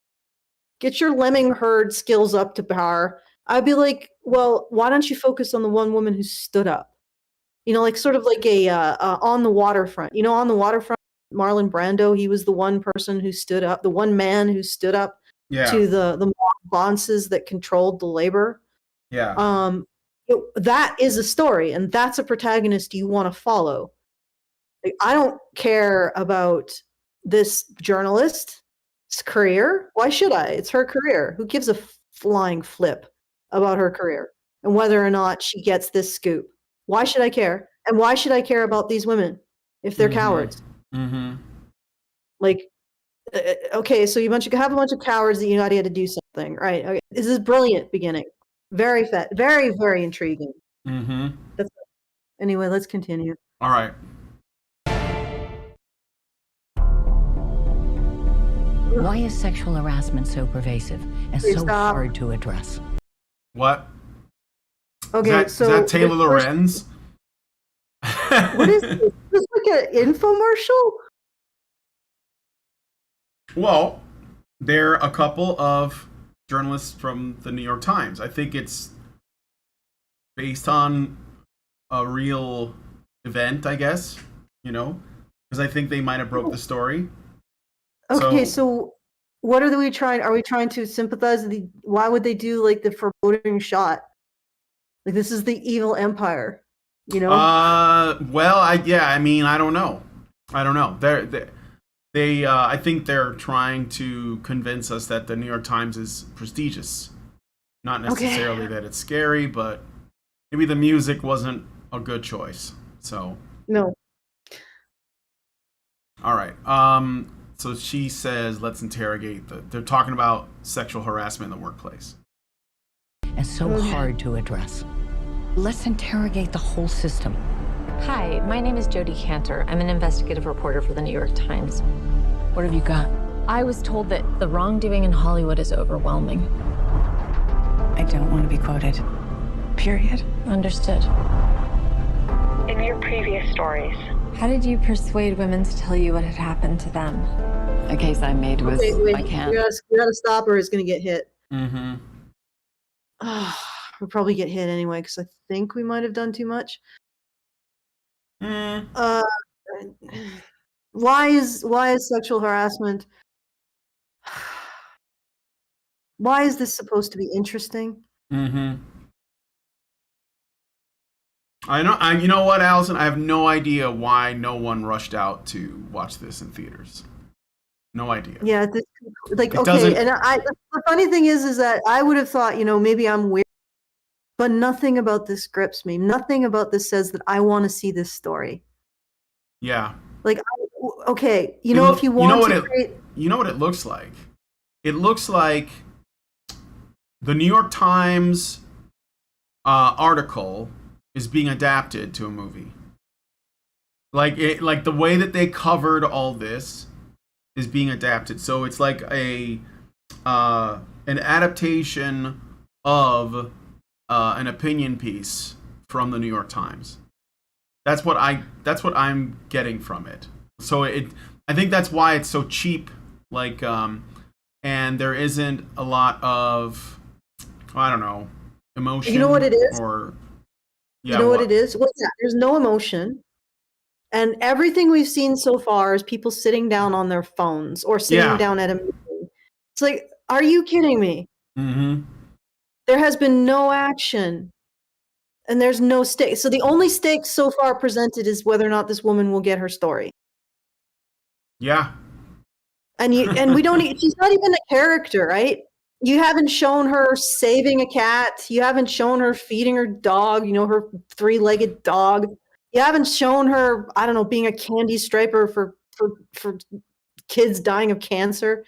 get your lemming herd skills up to par," I'd be like, "Well, why don't you focus on the one woman who stood up? You know, like sort of like a On the Waterfront. You know, On the Waterfront." Marlon Brando, he was the one person who stood up, the one man who stood up to the bosses that controlled the labor. Yeah. that is a story, and that's a protagonist you want to follow. Like, I don't care about this journalist's career. Why should I? It's her career. Who gives a flying flip about her career and whether or not she gets this scoop? Why should I care? And why should I care about these women if they're cowards? Like, okay, so you have a bunch of cowards that you know had to do something, right? Okay. This is brilliant beginning. Very very, very intriguing. Anyway, let's continue. All right. Why is sexual harassment so pervasive and so hard to address? What? Okay, is that Taylor Lorenz? What is this? Is this like an infomercial? Well, they're a couple of journalists from the New York Times. I think it's based on a real event, I guess, because I think they might have broke the story. Okay, so what are we trying? Are we trying to sympathize? Why would they do like the foreboding shot? Like, this is the evil empire, Well, I don't know. I think they're trying to convince us that the New York Times is prestigious, not necessarily that it's scary, but maybe the music wasn't a good choice. So no. All right. So she says, let's interrogate they're talking about sexual harassment in the workplace. And so hard to address. Let's interrogate the whole system. Hi, my name is Jody Cantor. I'm an investigative reporter for the New York Times. What have you got? I was told that the wrongdoing in Hollywood is overwhelming. I don't want to be quoted. Period. Understood. In your previous stories, How did you persuade women to tell you what had happened to them? A case I made was I can't. You gotta stop or it's gonna get hit. We'll probably get hit anyway because I think we might have done too much. Why is sexual harassment? Why is this supposed to be interesting? You know what, Allison? I have no idea why no one rushed out to watch this in theaters. No idea. Yeah, okay. And the funny thing is that I would have thought, maybe I'm weird, but nothing about this grips me. Nothing about this says that I want to see this story. Yeah. Like, okay, if you want to create... You know what it looks like? It looks like the New York Times article is being adapted to a movie. Like the way that they covered all this is being adapted. So it's like an adaptation of an opinion piece from the New York Times. That's what I'm getting from it. So I think that's why it's so cheap. Like, and there isn't a lot of, I don't know, emotion. You know what it is? What it is? Well, yeah, there's no emotion. And everything we've seen so far is people sitting down on their phones or sitting down at a meeting. It's like, are you kidding me? There has been no action. And there's no stake. So the only stake so far presented is whether or not this woman will get her story. Yeah. And we don't. She's not even a character, right? You haven't shown her saving a cat. You haven't shown her feeding her dog. Her 3-legged dog. You haven't shown her, I don't know, being a candy striper for kids dying of cancer.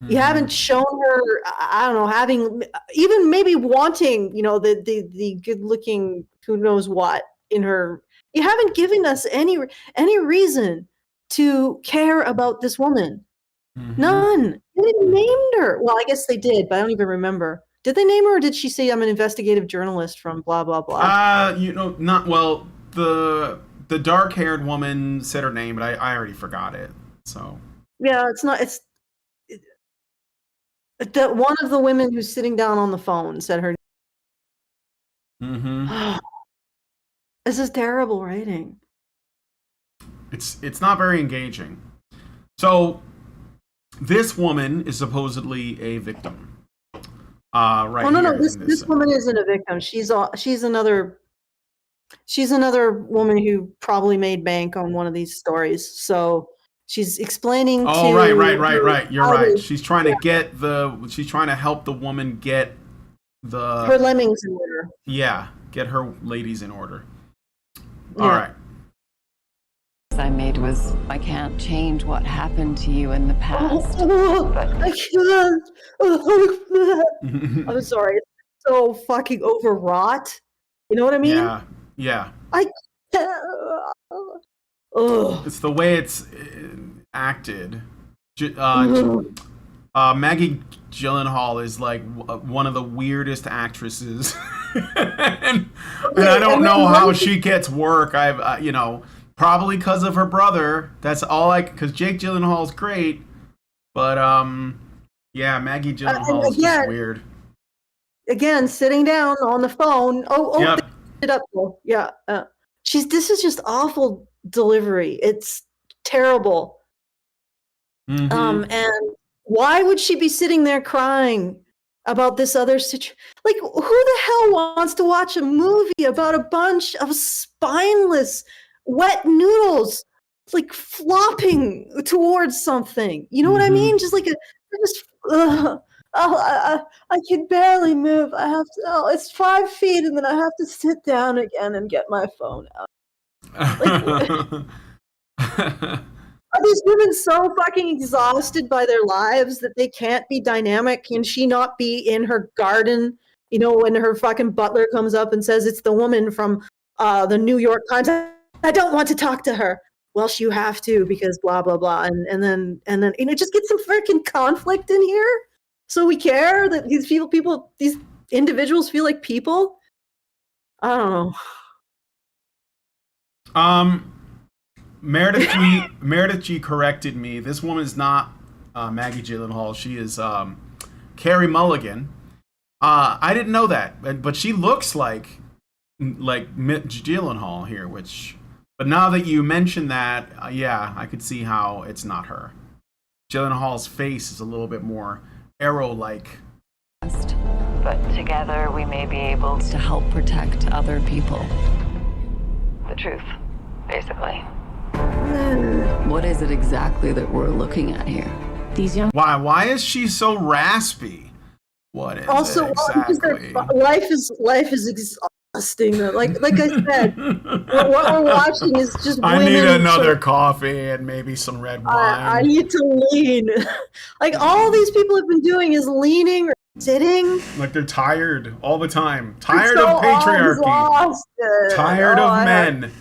You haven't shown her, I don't know, having even maybe wanting, the good-looking who knows what in her. You haven't given us any reason to care about this woman. None. They didn't name her. Well, I guess they did, but I don't even remember. Did they name her, or did she say I'm an investigative journalist from blah blah blah? Not well. The dark-haired woman said her name, but I already forgot it. So yeah, it's not. It's one of the women who's sitting down on the phone said her. This is terrible writing. It's not very engaging. So this woman is supposedly a victim. right Oh no, here no, this in this woman isn't a victim. She's another woman who probably made bank on one of these stories. So she's explaining Oh, to right. You're how right. to- She's trying to she's trying to help the woman get her lemmings in order. get her ladies in order. All Yeah. right. I made was, I can't change what happened to you in the past. I can't. I'm sorry. It's so fucking overwrought. You know what I mean? Yeah. I can't. Ugh. It's the way it's acted. Ugh. Maggie Gyllenhaal is like one of the weirdest actresses, and I don't know how she gets work. Probably because of her brother. That's all because Jake Gyllenhaal's great, but Maggie Gyllenhaal is just weird. Again, sitting down on the phone. Yep. It up. Yeah. This is just awful delivery. It's terrible. Mm-hmm. And why would she be sitting there crying about this other situation? Like, who the hell wants to watch a movie about a bunch of spineless, wet noodles, like flopping towards something? You know what I mean? Just like I can barely move. I have to. Oh, it's 5 feet, and then I have to sit down again and get my phone out. Are these women so fucking exhausted by their lives that they can't be dynamic? Can she not be in her garden? You know, when her fucking butler comes up and says it's the woman from the New York Times. I don't want to talk to her. Well, you have to because blah blah blah, and then just get some freaking conflict in here, so we care that these these individuals feel like people. I don't know. Meredith G corrected me. This woman is not Maggie Gyllenhaal. She is Carey Mulligan. I didn't know that, but she looks like Gyllenhaal here. But now that you mention that, I could see how it's not her. Gyllenhaal's face is a little bit more arrow-like. But together we may be able to help protect other people. The truth, basically. What is it exactly that we're looking at here? These young Why is she so raspy? What is Also, it exactly? life is exhausting. Like I said, what we're watching is just I women. need another coffee and maybe some red wine. I need to lean. Like all these people have been doing is leaning or sitting. Like they're tired all the time. Tired of patriarchy. Exhausted. Tired of men.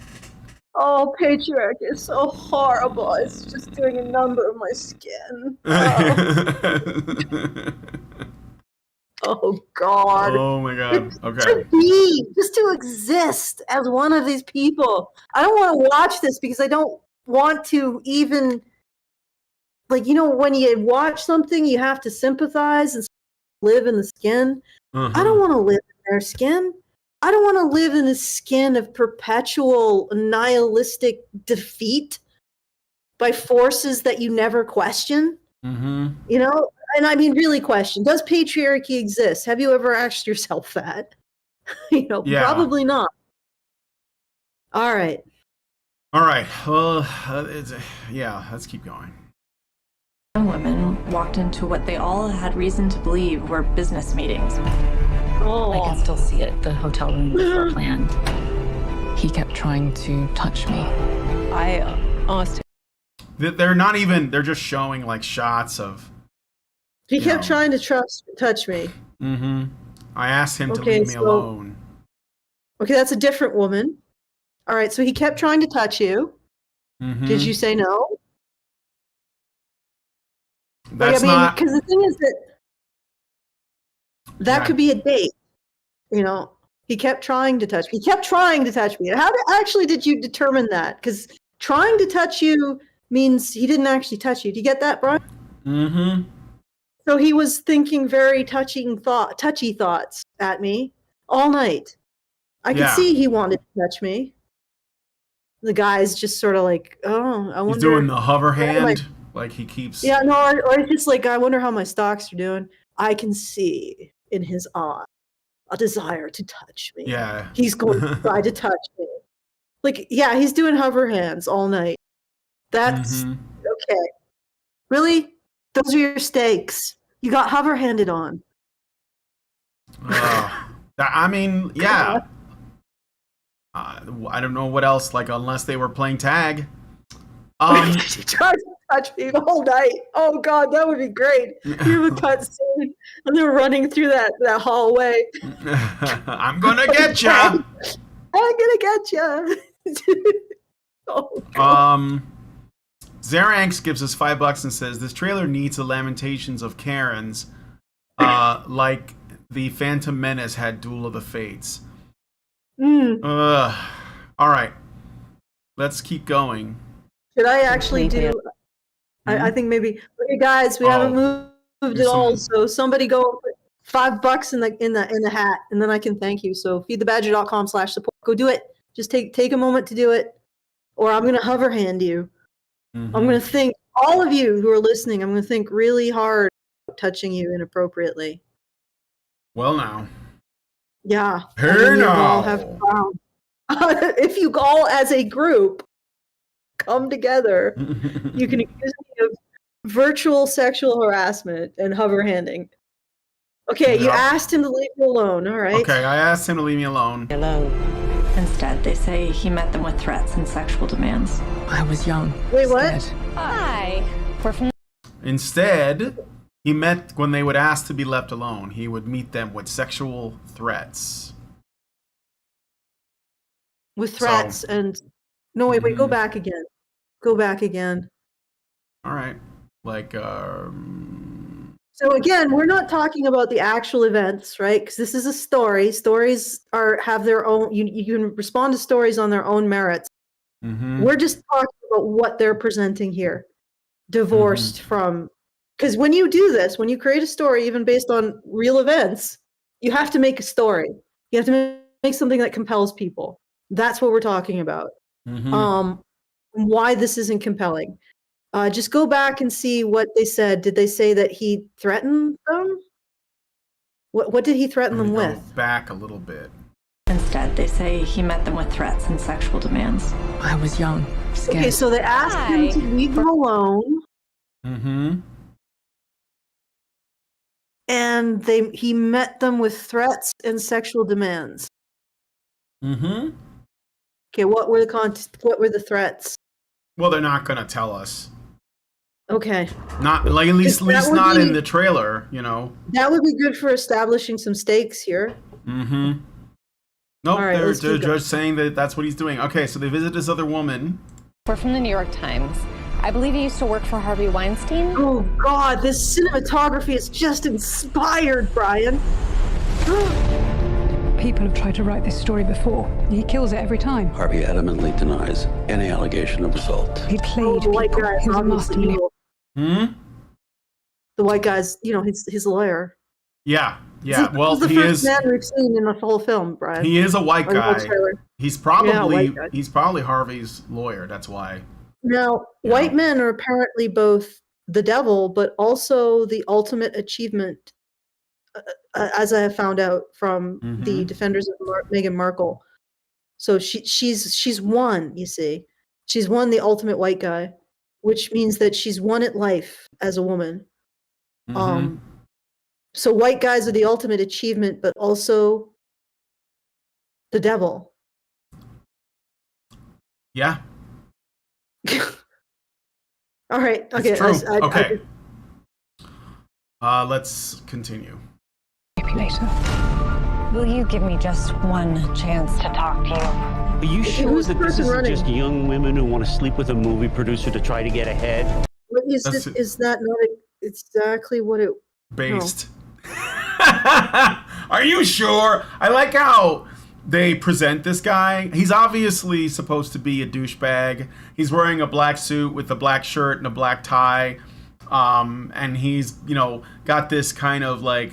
Oh, patriarchy is so horrible. It's just doing a number on my skin. Oh God. Oh my God. Okay. Just to exist as one of these people. I don't want to watch this because I don't want to even, like, you know, when you watch something, you have to sympathize and live in the skin. I don't want to live in their skin. I don't want to live in the skin of perpetual nihilistic defeat by forces that you never question. You know, and I mean, really question, does patriarchy exist? Have you ever asked yourself that? You know, probably not. All right. Well, let's keep going. Women walked into what they all had reason to believe were business meetings. Oh. I can still see it. The hotel room was our plan. He kept trying to touch me. I almost. They're not even. They're just showing like shots of. He kept trying to touch me. I asked him to leave me alone. Okay, that's a different woman. All right, so he kept trying to touch you. Did you say no? That's not. Because the thing is that could be a date. You know, he kept trying to touch me. How did you determine that? Because trying to touch you means he didn't actually touch you. Do you get that, Brian? So he was thinking very touchy thoughts at me all night. I could see he wanted to touch me. The guy's just sort of like, oh, I wonder. He's doing the hover hand, like he keeps. Yeah, no, or it's just like, I wonder how my stocks are doing. I can see in his eye, a desire to touch me. Yeah. He's going to try to touch me. Like, yeah, he's doing hover hands all night. That's okay. Really? Those are your stakes. You got hover handed on. I mean, yeah. I don't know what else, like, unless they were playing tag. She tries to touch me the whole night. Oh God, that would be great. You have a cut scene and they're running through that hallway. I'm gonna get ya. I'm gonna get ya. Zaranx gives us $5 and says this trailer needs the lamentations of Karens, like the Phantom Menace had Duel of the Fates. All right, let's keep going. Should I actually do? I think maybe. Okay, guys, we haven't moved at all. So somebody go put $5 in the hat, and then I can thank you. So feedthebadger.com/support. Go do it. Just take a moment to do it, or I'm gonna hover hand you. I'm gonna think all of you who are listening. I'm gonna think really hard about touching you inappropriately. Well, now. Yeah. Hey now. If you all as a group come together, you can accuse me of virtual sexual harassment and hover handing. Okay, you asked him to leave you alone, all right? Okay, I asked him to leave me alone. Instead, they say he met them with threats and sexual demands. I was young. Wait, what? Hi. We're from Instead, he met when they would ask to be left alone. He would meet them with sexual threats. With threats and... No, wait, go back again. Go back again. All right. Like, So again, we're not talking about the actual events, right? Because this is a story. Stories have their own... You can respond to stories on their own merits. We're just talking about what they're presenting here. Divorced from... Because when you do this, when you create a story, even based on real events, you have to make a story. You have to make something that compels people. That's what we're talking about. Why this isn't compelling. Just go back and see what they said. Did they say that he threatened them? What did he threaten them with? Go back a little bit. Instead, they say he met them with threats and sexual demands. I was young, scared. Okay, so they asked him to leave them alone. And he met them with threats and sexual demands. Okay, what were the threats? Well, they're not gonna tell us. Okay. Not like at least not in the trailer, you know. That would be good for establishing some stakes here. Nope, right, they're just saying that that's what he's doing. Okay, so they visit this other woman. We're from the New York Times. I believe he used to work for Harvey Weinstein. Oh God, this cinematography is just inspired, Brian. People have tried to write this story before. He kills it every time. Harvey adamantly denies any allegation of assault. He played the white people. guy is He was a obviously master evil. The white guy's, he's a lawyer. Yeah. Well, the first man we've seen in the whole film, Brian. He is a white guy. He's probably Harvey's lawyer. That's why. Now, white men are apparently both the devil, but also the ultimate achievement, as I have found out from the defenders of Meghan Markle. So she's won. You see, she's won the ultimate white guy, which means that she's won at life as a woman. So white guys are the ultimate achievement, but also the devil. Yeah. All right. Okay. Okay. Let's continue. Will you give me just one chance to talk to you? Are you sure that this isn't just young women who want to sleep with a movie producer to try to get ahead? Is that not exactly what it... Based. No. Are you sure? I like how they present this guy. He's obviously supposed to be a douchebag. He's wearing a black suit with a black shirt and a black tie. And he's, got this kind of like,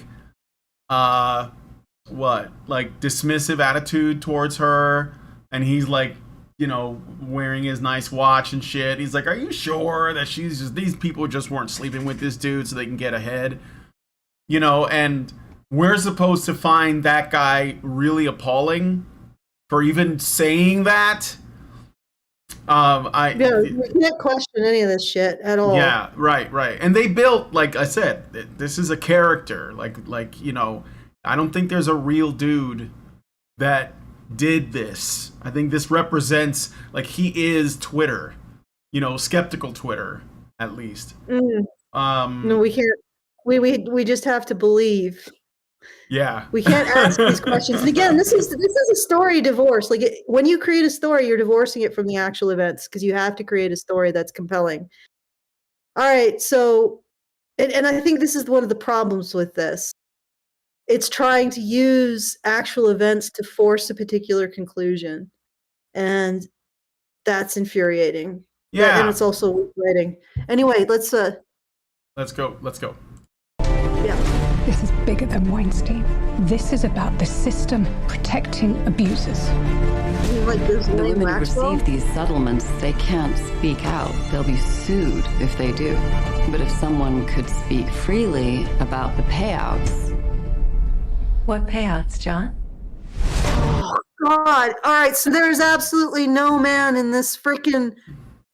dismissive attitude towards her. And he's like, wearing his nice watch and shit. He's like, are you sure that these people just weren't sleeping with this dude so they can get ahead? And we're supposed to find that guy really appalling for even saying that. We can't question any of this shit at all. Yeah, right. And they built, like I said, this is a character. Like you know, I don't think there's a real dude that did this. I think this represents, like, he is Twitter, you know, skeptical Twitter, at least. No, we can't. We just have to believe. Yeah, we can't ask these questions. And again, this is a story divorce. Like, when you create a story, you're divorcing it from the actual events, because you have to create a story that's compelling. All right, so, and I think this is one of the problems with this. It's trying to use actual events to force a particular conclusion, and that's infuriating. Yeah, and it's also weak writing. Anyway, let's go. Yeah. This is bigger than Weinstein. This is about the system protecting abusers. Like this, the women who receive these settlements, they can't speak out. They'll be sued if they do. But if someone could speak freely about the payouts. What payouts, John? Oh, God. All right, so there's absolutely no man in this freaking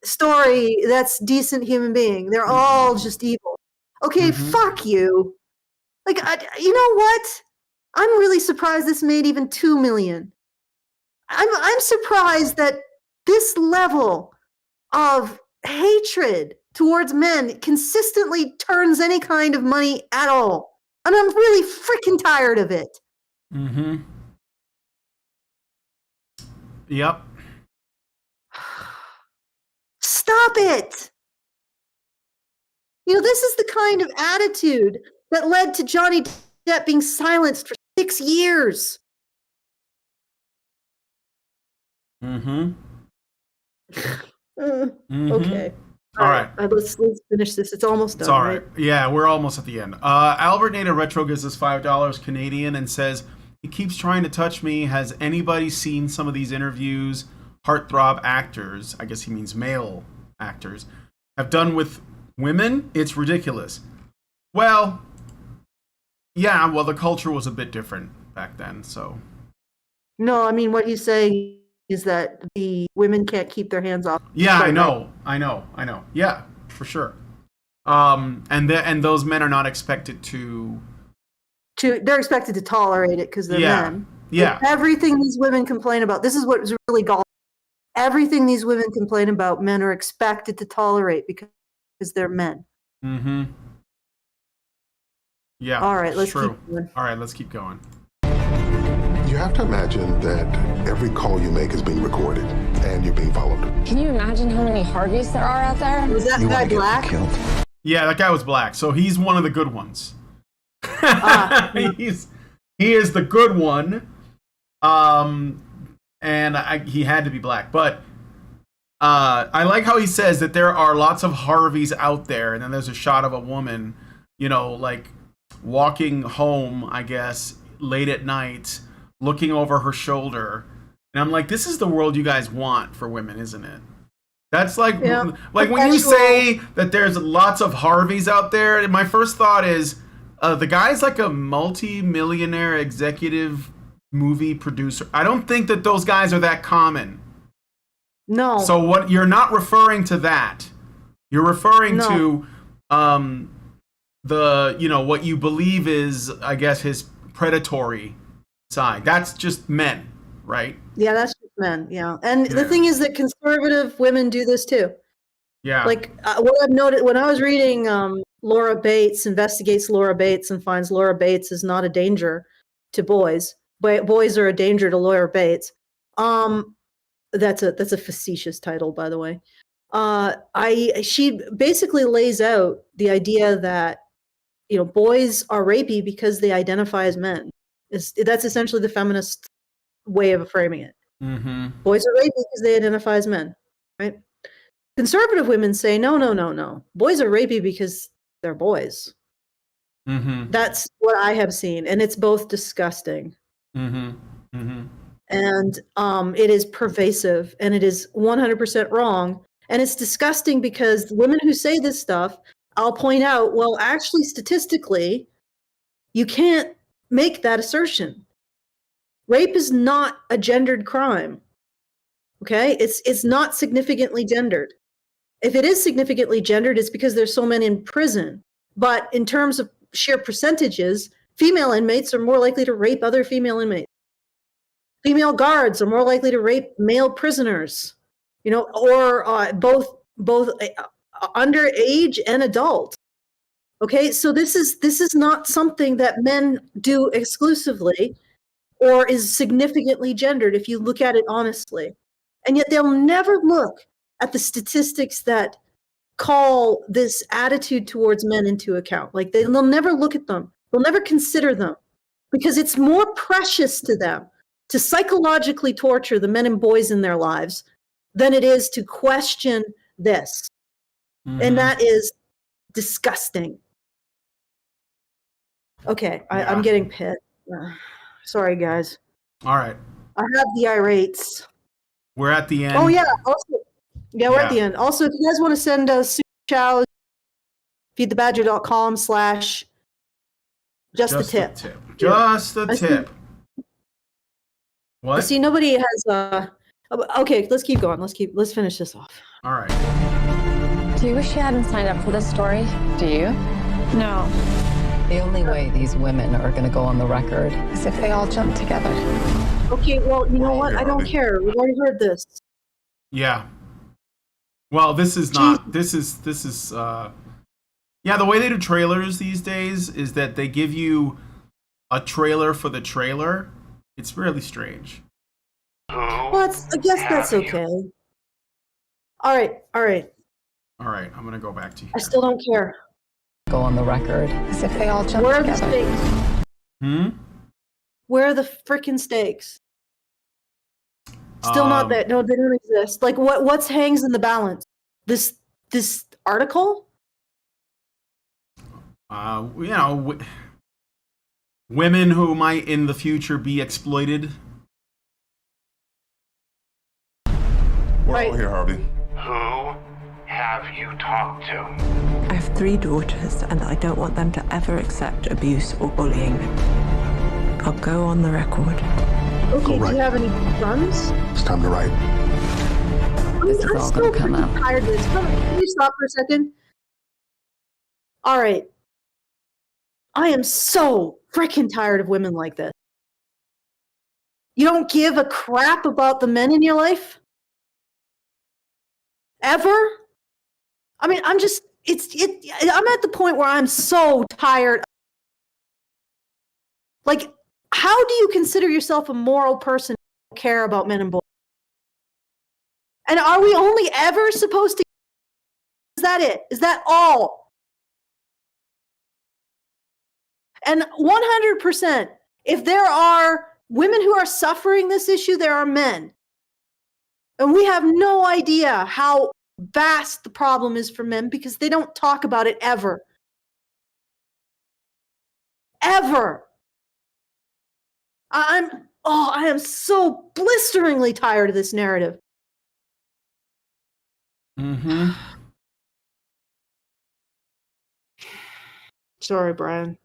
story that's decent human being. They're all just evil. Okay, fuck you. Like, you know what? I'm really surprised this made even 2 million. I'm surprised that this level of hatred towards men consistently turns any kind of money at all. And I'm really freaking tired of it. Yep. Stop it. You know, this is the kind of attitude that led to Johnny Depp being silenced for 6 years. Okay. All right. Let's finish this. It's almost done. It's all right. Yeah, we're almost at the end. Albert Nader Retro gives us $5 Canadian and says, he keeps trying to touch me. Has anybody seen some of these interviews heartthrob actors, I guess he means male actors, have done with women? It's ridiculous. Well, yeah, well, the culture was a bit different back then, so. No, I mean, what he's saying is that the women can't keep their hands off. Yeah, I know. Yeah, for sure. And those men are not expected to. They're expected to tolerate it because they're men. Yeah. But everything these women complain about. This is what is really galling. Everything these women complain about, men are expected to tolerate because they're men. Yeah. All right, let's keep going. All right, let's keep going. You have to imagine that every call you make is being recorded and you're being followed. Can you imagine how many Harveys there are out there? Was that guy black? Yeah, that guy was black. So he's one of the good ones. He is the good one. And he had to be black. But I like how he says that there are lots of Harveys out there, and then there's a shot of a woman, you know, like walking home, I guess, late at night, looking over her shoulder. And I'm like, this is the world you guys want for women, isn't it? That's like, like when you say that there's lots of Harveys out there, my first thought is the guy's like a multi-millionaire executive movie producer. I don't think that those guys are that common. No. So what you're not referring to that. You're referring to the, you know, what you believe is, I guess, his predatory side. That's just men, right? Yeah, that's just men. Yeah. And the thing is that conservative women do this too. Yeah. Like what I've noted when I was reading Laura Bates investigates Laura Bates and finds Laura Bates is not a danger to boys. But boys are a danger to Laura Bates. That's a facetious title, by the way. She basically lays out the idea that, you know, boys are rapey because they identify as men. That's essentially the feminist way of framing it. Boys are rapey because they identify as men, right? Conservative women say, no. Boys are rapey because they're boys. That's what I have seen, and it's both disgusting. And it is pervasive, and it is 100% wrong. And it's disgusting because women who say this stuff, I'll point out, well, actually, statistically, you can't make that assertion. Rape is not a gendered crime. Okay? It's not significantly gendered. If it is significantly gendered, it's because there's so many in prison. But in terms of sheer percentages, female inmates are more likely to rape other female inmates. Female guards are more likely to rape male prisoners, or both underage and adult. Okay, so this is not something that men do exclusively or is significantly gendered if you look at it honestly. And yet they'll never look at the statistics that call this attitude towards men into account. Like they'll never look at them. They'll never consider them because it's more precious to them to psychologically torture the men and boys in their lives than it is to question this. Mm-hmm. And that is disgusting. Okay, yeah. I'm getting pissed. Sorry, guys. All right. I have the irates. We're at the end. Oh, yeah. We're at the end. Also, if you guys want to send us super chows, feedthebadger.com/just the tip. Just the tip. What? See, nobody has okay, let's keep going. Let's finish this off. All right. Do you wish you hadn't signed up for this story? Do you? No. The only way these women are going to go on the record is if they all jump together. Okay, well, you know what? I don't care. We've already heard this. Yeah. Well, this is not. This is. Yeah, the way they do trailers these days is that they give you a trailer for the trailer. It's really strange. Well, I guess that's okay. All right. I'm gonna go back to you. I still don't care. Go on the record as if they all jump Where together. Where are the stakes? Where are the freaking stakes? Still not there. No, they don't exist. Like what's hangs in the balance? This article? Women who might in the future be exploited. We're all here, Harvey. Who have you talked to? I have 3 daughters, and I don't want them to ever accept abuse or bullying. I'll go on the record. Okay, do you have any sons? It's time to write. This is all going to come out. I'm tired of this. Can you stop for a second? All right. I am so freaking tired of women like this. You don't give a crap about the men in your life? Ever? I mean, I'm at the point where I'm so tired. Like, how do you consider yourself a moral person who care about men and boys? And are we only ever supposed to? Is that it? Is that all? And 100%, if there are women who are suffering this issue, there are men. And we have no idea how vast the problem is for men because they don't talk about it ever. Ever. I am so blisteringly tired of this narrative. Mm-hmm. Sorry, Brian.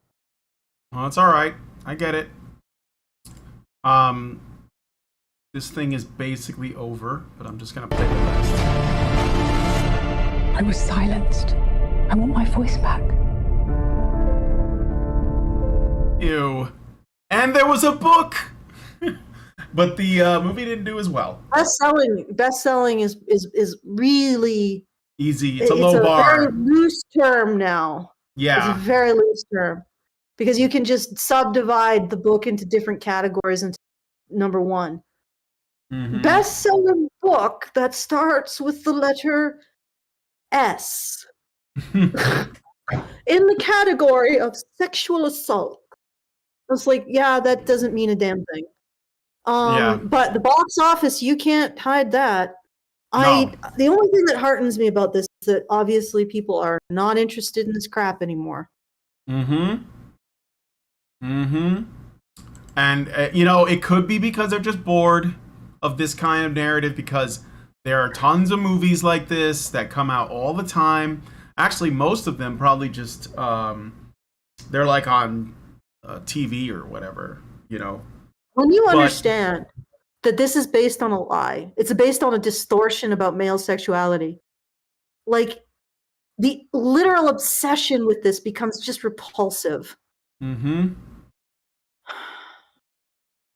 Well, it's all right. I get it. This thing is basically over, but I'm just gonna play the rest. I was silenced. I want my voice back. Ew. And there was a book, but the movie didn't do as well. Best-selling is really easy. It's a low bar. It's a very loose term now. Yeah, it's a very loose term because you can just subdivide the book into different categories into number one. Mm-hmm. Best-selling book that starts with the letter S in the category of sexual assault. I was like, yeah, that doesn't mean a damn thing. But the box office, you can't hide that. No. The only thing that heartens me about this is that obviously people are not interested in this crap anymore. Mm-hmm. Mm-hmm. And, it could be because they're just bored of this kind of narrative because there are tons of movies like this that come out all the time. Actually, most of them probably just, they're like on TV or whatever, you know. When you understand that this is based on a lie, it's based on a distortion about male sexuality, like the literal obsession with this becomes just repulsive. Mm-hmm.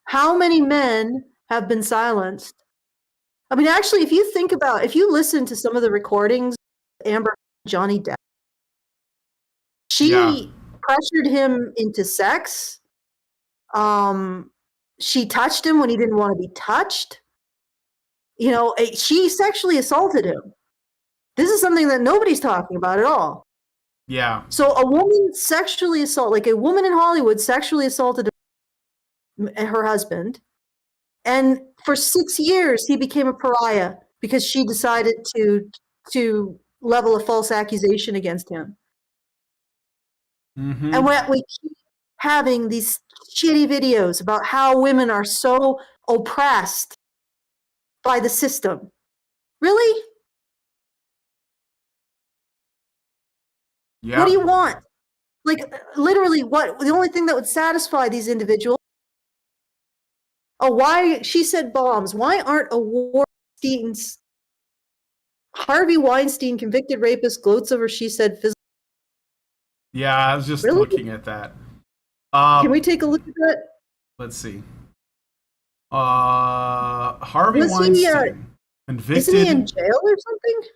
How many men have been silenced? I mean, actually, if you listen to some of the recordings, Amber, Johnny Depp, she pressured him into sex. She touched him when he didn't want to be touched. You know, she sexually assaulted him. This is something that nobody's talking about at all. Yeah. So a woman sexually like a woman in Hollywood sexually assaulted her husband. And for 6 years, he became a pariah because she decided to level a false accusation against him. Mm-hmm. And we keep having these shitty videos about how women are so oppressed by the system. Really? Yeah. What do you want? Like, literally, what? The only thing that would satisfy these individuals. Oh, why? She said bombs. Why aren't Harvey Weinstein, convicted rapist, gloats over she said physical. Yeah, I was just looking at that. Can we take a look at that? Let's see. Harvey Weinstein, convicted. Isn't he in jail or something?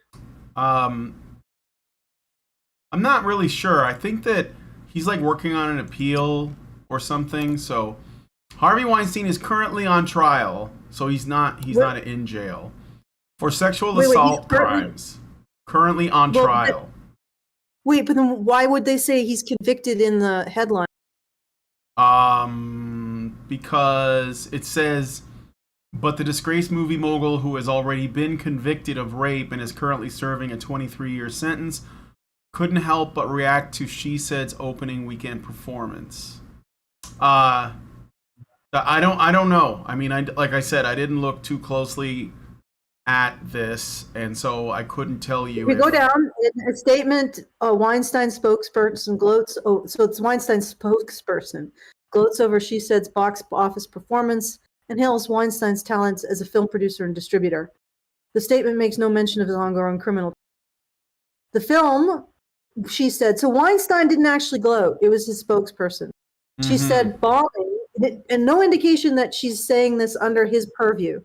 I'm not really sure. I think that he's like working on an appeal or something. So Harvey Weinstein is currently on trial, so he's not in jail for sexual assault crimes. Currently on trial. Wait, but then why would they say he's convicted in the headline? Because it says, but the disgraced movie mogul who has already been convicted of rape and is currently serving a 23-year sentence couldn't help but react to She Said's opening weekend performance. I don't know. I mean, like I said, I didn't look too closely at this, and so I couldn't tell you. We go down in a statement. Weinstein spokesperson gloats. Oh, so it's Weinstein's spokesperson gloats over She Said's box office performance and hails Weinstein's talents as a film producer and distributor. The statement makes no mention of his ongoing criminal. The film, She Said. So Weinstein didn't actually gloat. It was his spokesperson. Mm-hmm. She said bombing, and no indication that she's saying this under his purview.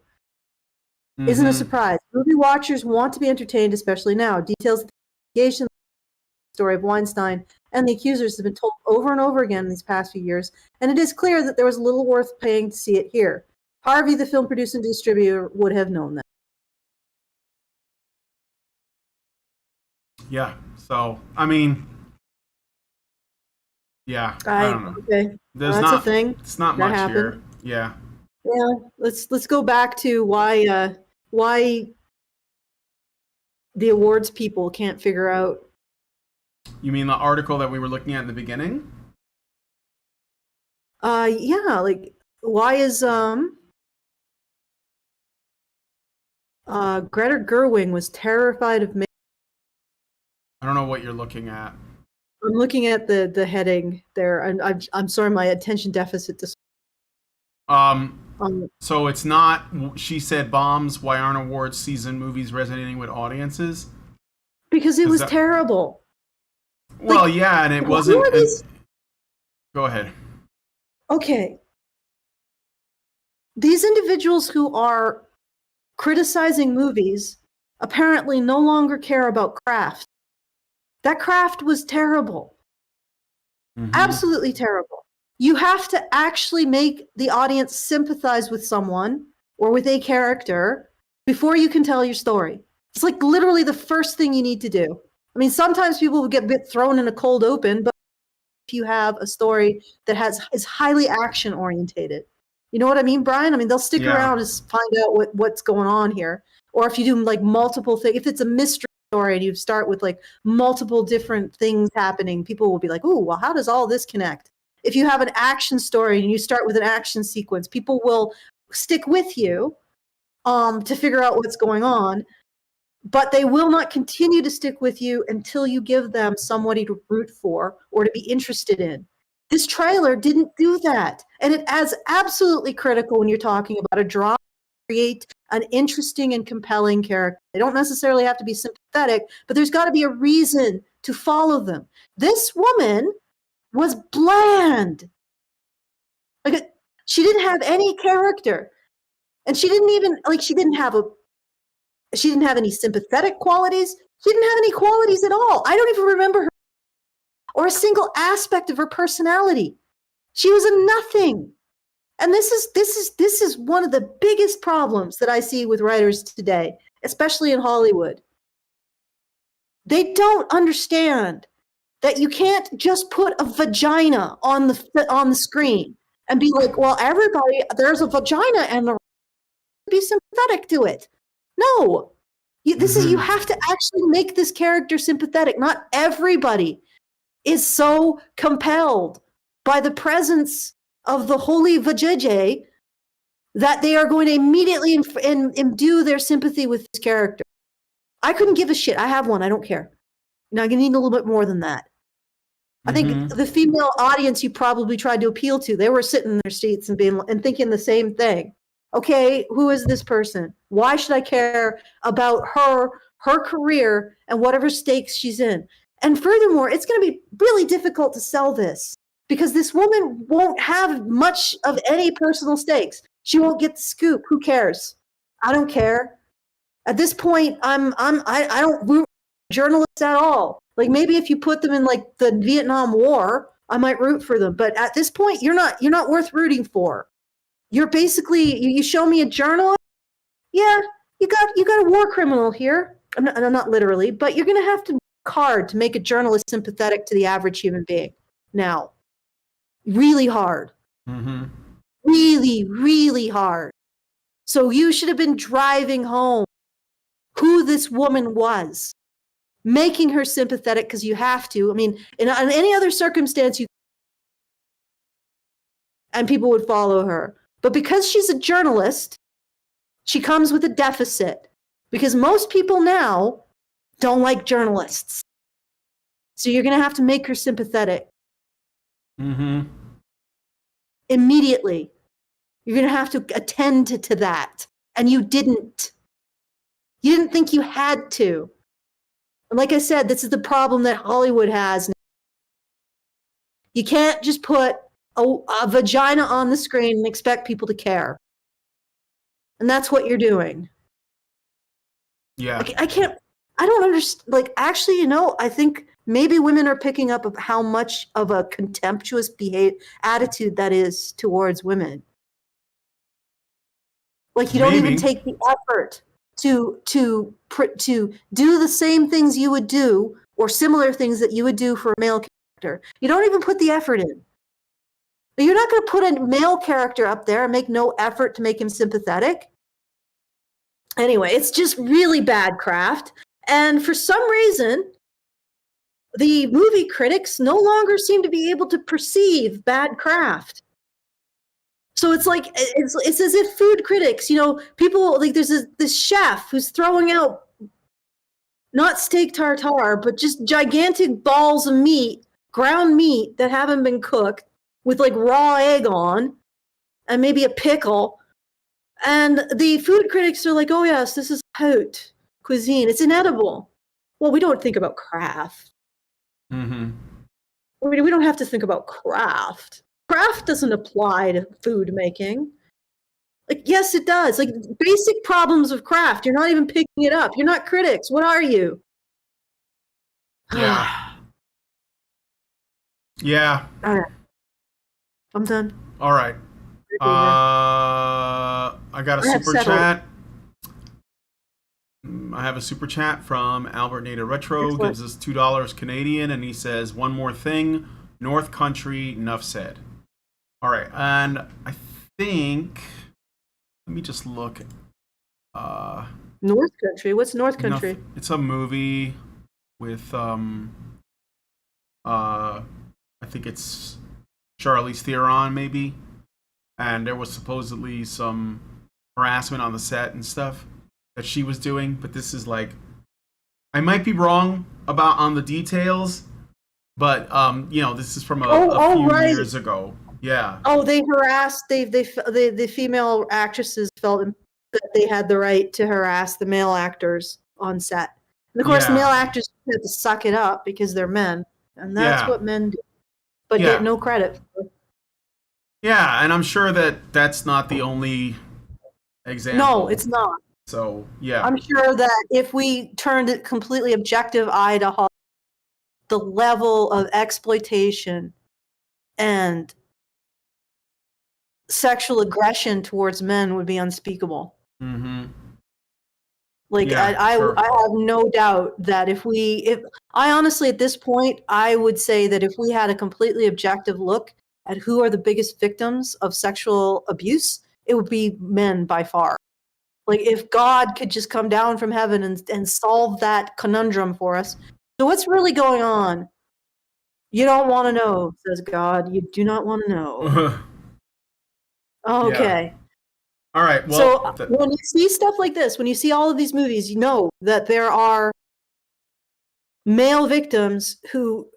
Mm-hmm. Isn't a surprise. Movie watchers want to be entertained, especially now. Details of the investigation, story of Weinstein and the accusers have been told over and over again in these past few years, and it is clear that there was little worth paying to see it here. Harvey, the film producer and distributor, would have known that. Yeah. So, I mean, yeah, I don't know. Okay. There's that's a thing. It's not that much happened. here. Yeah. Yeah. Let's go back to why the awards people can't figure out. You mean the article that we were looking at in the beginning? Yeah, like why is Greta Gerwig was terrified of. I don't know what you're looking at. I'm looking at the heading there, and I'm sorry, my attention deficit disorder. So it's not She Said bombs. Why aren't awards season movies resonating with audiences? Because it was terrible. Well, like, yeah, and it wasn't. Go ahead. Okay. These individuals who are criticizing movies apparently no longer care about craft. That craft was terrible. Mm-hmm. Absolutely terrible. You have to actually make the audience sympathize with someone or with a character before you can tell your story. It's like literally the first thing you need to do. I mean, sometimes people will get a bit thrown in a cold open, but if you have a story that is highly action orientated, you know what I mean, Brian? I mean, they'll stick around and find out what's going on here. Or if you do like multiple things, if it's a mystery story and you start with like multiple different things happening, people will be like, "Ooh, well, how does all this connect?" If you have an action story and you start with an action sequence, people will stick with you to figure out what's going on, but they will not continue to stick with you until you give them somebody to root for or to be interested in. This trailer didn't do that. And it is absolutely critical when you're talking about a drama to create an interesting and compelling character. They don't necessarily have to be sympathetic, but there's got to be a reason to follow them. This woman was bland. Like, she didn't have any character. And she didn't even, like, she didn't have any sympathetic qualities. She didn't have any qualities at all. I don't even remember her or a single aspect of her personality. She was a nothing. And this is one of the biggest problems that I see with writers today, especially in Hollywood. They don't understand that you can't just put a vagina on the screen and be like, well, everybody, there's a vagina and be sympathetic to it. No. You have to actually make this character sympathetic. Not everybody is so compelled by the presence of the holy vajayjay that they are going to immediately imbue their sympathy with this character. I couldn't give a shit. I have one. I don't care. Now, I need a little bit more than that. I think the female audience you probably tried to appeal to, they were sitting in their seats and thinking the same thing. Okay, who is this person? Why should I care about her career and whatever stakes she's in? And furthermore, it's going to be really difficult to sell this because this woman won't have much of any personal stakes. She won't get the scoop. Who cares? I don't care. At this point, I don't root for journalists at all. Like, maybe if you put them in like the Vietnam War, I might root for them. But at this point, you're not worth rooting for. You're basically, you show me a journalist. Yeah, you got a war criminal here. I'm not literally, but you're going to have to work hard to make a journalist sympathetic to the average human being. Now, really hard. Really, really hard. So you should have been driving home who this woman was, making her sympathetic because you have to. I mean, in any other circumstance, and people would follow her. But because she's a journalist, she comes with a deficit because most people now don't like journalists. So you're going to have to make her sympathetic. Immediately. You're going to have to attend to that. And you didn't. You didn't think you had to. And like I said, this is the problem that Hollywood has now. You can't just put a vagina on the screen and expect people to care. And that's what you're doing. Yeah. I don't understand. Like, actually, I think maybe women are picking up of how much of a contemptuous attitude that is towards women. Like, you don't even take the effort to do the same things you would do or similar things that you would do for a male character. You don't even put the effort in. You're not going to put a male character up there and make no effort to make him sympathetic. Anyway, it's just really bad craft. And for some reason, the movie critics no longer seem to be able to perceive bad craft. So it's like, it's as if food critics, people, like there's this chef who's throwing out not steak tartare, but just gigantic balls of meat, ground meat that haven't been cooked, with like raw egg on and maybe a pickle. And the food critics are like, oh yes, this is haute cuisine. It's inedible. Well, we don't think about craft. We don't have to think about craft. Craft doesn't apply to food making. Like, yes, it does. Like, basic problems of craft. You're not even picking it up. You're not critics. What are you? Yeah. Yeah. All right. I'm done. All right. I got a super chat. I have a super chat from Albert Nader Retro. Gives us $2 Canadian, and he says, one more thing. North Country, enough said. All right. And I think, let me just look. North Country? What's North Country? It's a movie with, I think it's Charlize Theron, maybe, and there was supposedly some harassment on the set and stuff that she was doing, but this is like, I might be wrong on the details, But this is from a few years ago. Yeah. Oh, they harassed the female actresses felt that they had the right to harass the male actors on set. And of course, male actors had to suck it up because they're men, and that's what men do, but get no credit for. Yeah, and I'm sure that that's not the only example. No, it's not. So, yeah. I'm sure that if we turned a completely objective eye to Hollywood, the level of exploitation and sexual aggression towards men would be unspeakable. Mm-hmm. Like, I have no doubt that if I honestly, at this point, I would say that if we had a completely objective look at who are the biggest victims of sexual abuse, it would be men by far. Like, if God could just come down from heaven and solve that conundrum for us. So what's really going on? You don't want to know, says God. You do not want to know. Okay. Yeah. All right. Well, so when you see stuff like this, when you see all of these movies, you know that there are male victims who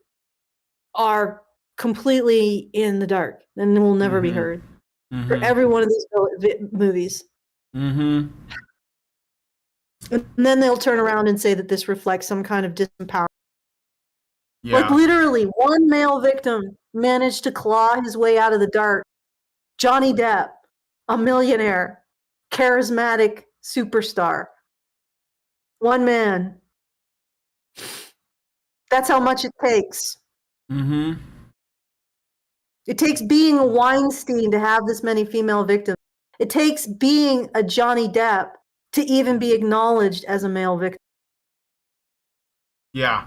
are completely in the dark and will never be heard for every one of these movies. Mm-hmm. And then they'll turn around and say that this reflects some kind of disempowerment. Yeah. Like, literally, one male victim managed to claw his way out of the dark. Johnny Depp, a millionaire, charismatic superstar. One man. That's how much it takes. Mm-hmm. It takes being a Weinstein to have this many female victims. It takes being a Johnny Depp to even be acknowledged as a male victim. Yeah.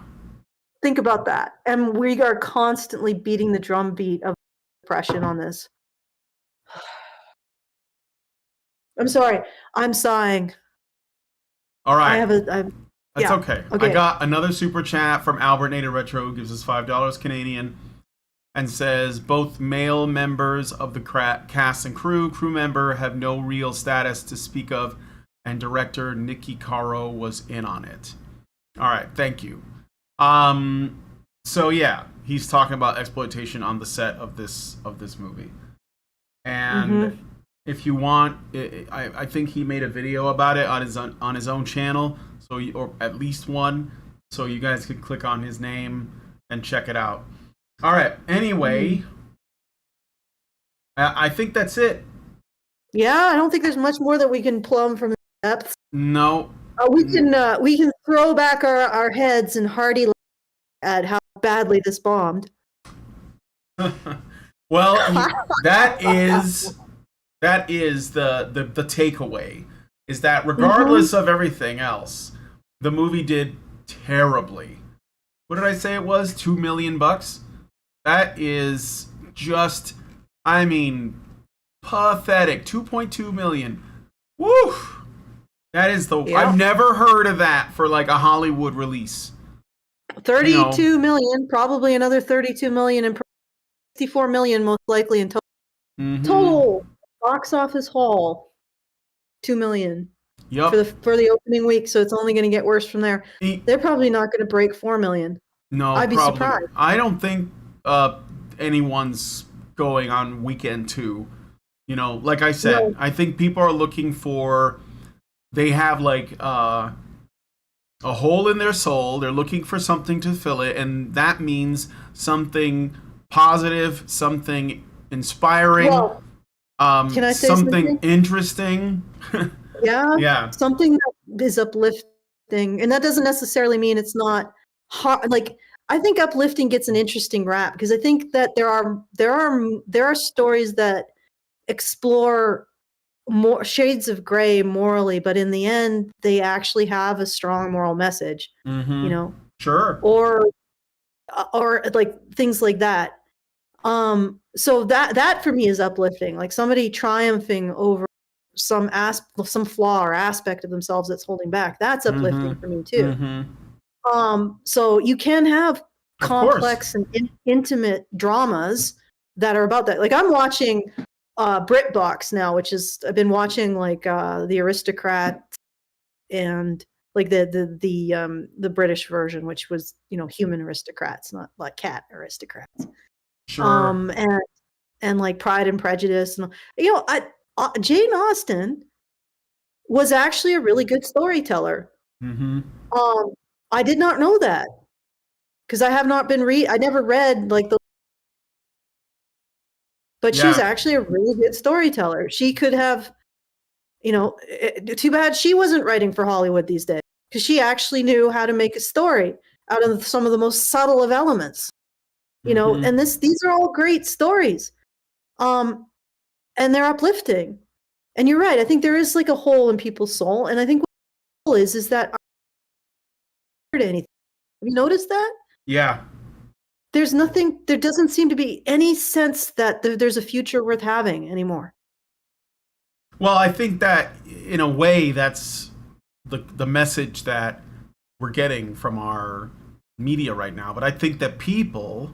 Think about that. And we are constantly beating the drumbeat of depression on this. I'm sorry. I'm sighing. All right. That's okay. I got another super chat from Albert Nader Retro, who gives us $5 Canadian, and says both male members of the cast and crew member have no real status to speak of, and director Nikki Caro was in on it. All right, thank you. So yeah, he's talking about exploitation on the set of this movie, and if you want, I think he made a video about it on his own channel, or at least one, so you guys can click on his name and check it out. All right. Anyway, I think that's it. Yeah, I don't think there's much more that we can plumb from the depths. No. We can throw back our heads and hearty laugh at how badly this bombed. Well, that is the takeaway, is that regardless of everything else, the movie did terribly. What did I say it was? $2 million? That is just, pathetic. 2.2 million. Woo! That is I've never heard of that for like a Hollywood release. 32 million, probably another 32 million, and 64 million most likely in total. Total box office haul, 2 million. Yep. For the opening week, so it's only going to get worse from there. They're probably not going to break 4 million. No, I'd be surprised. I don't think anyone's going on weekend 2. Like I said, I think people are looking for. They have like a hole in their soul. They're looking for something to fill it, and that means something positive, something inspiring, can I say something interesting. Yeah. Something that is uplifting, and that doesn't necessarily mean it's not hard. Like, I think uplifting gets an interesting rap because I think that there are stories that explore more shades of gray morally, but in the end, they actually have a strong moral message. Sure. Or like things like that. So that for me is uplifting. Like somebody triumphing over some flaw or aspect of themselves that's holding back. That's uplifting for me too. So you can have complex and intimate dramas that are about that. Like I'm watching BritBox now, which is I've been watching like The Aristocrat and like the British version, which was, human aristocrats, not like cat aristocrats. Sure. And like Pride and Prejudice, and Jane Austen was actually a really good storyteller. Mm-hmm. I did not know that because I have not been I never read like but she's actually a really good storyteller. She could have, too bad she wasn't writing for Hollywood these days, because she actually knew how to make a story out of some of the most subtle of elements, and these are all great stories. And they're uplifting. And you're right. I think there is like a hole in people's soul. And I think what the hole is that anything. Have you noticed that? Yeah. There doesn't seem to be any sense that there's a future worth having anymore. Well, I think that in a way that's the message that we're getting from our media right now. But I think that people,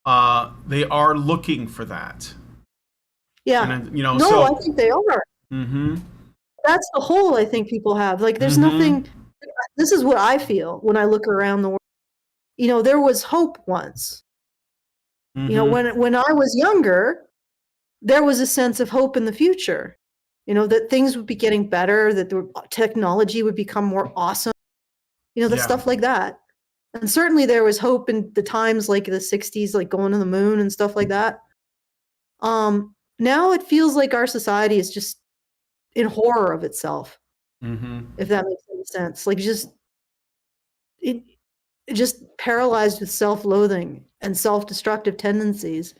they are looking for that. Yeah. And, I think they are. Mm-hmm. That's the hole I think people have. Like, there's nothing. This is what I feel when I look around the world. There was hope once. When I was younger, there was a sense of hope in the future. That things would be getting better, that the technology would become more awesome. Stuff like that. And certainly there was hope in the times like the 60s, like going to the moon and stuff like that. Now it feels like our society is just in horror of itself. If that makes any sense. Like just paralyzed with self-loathing and self-destructive tendencies.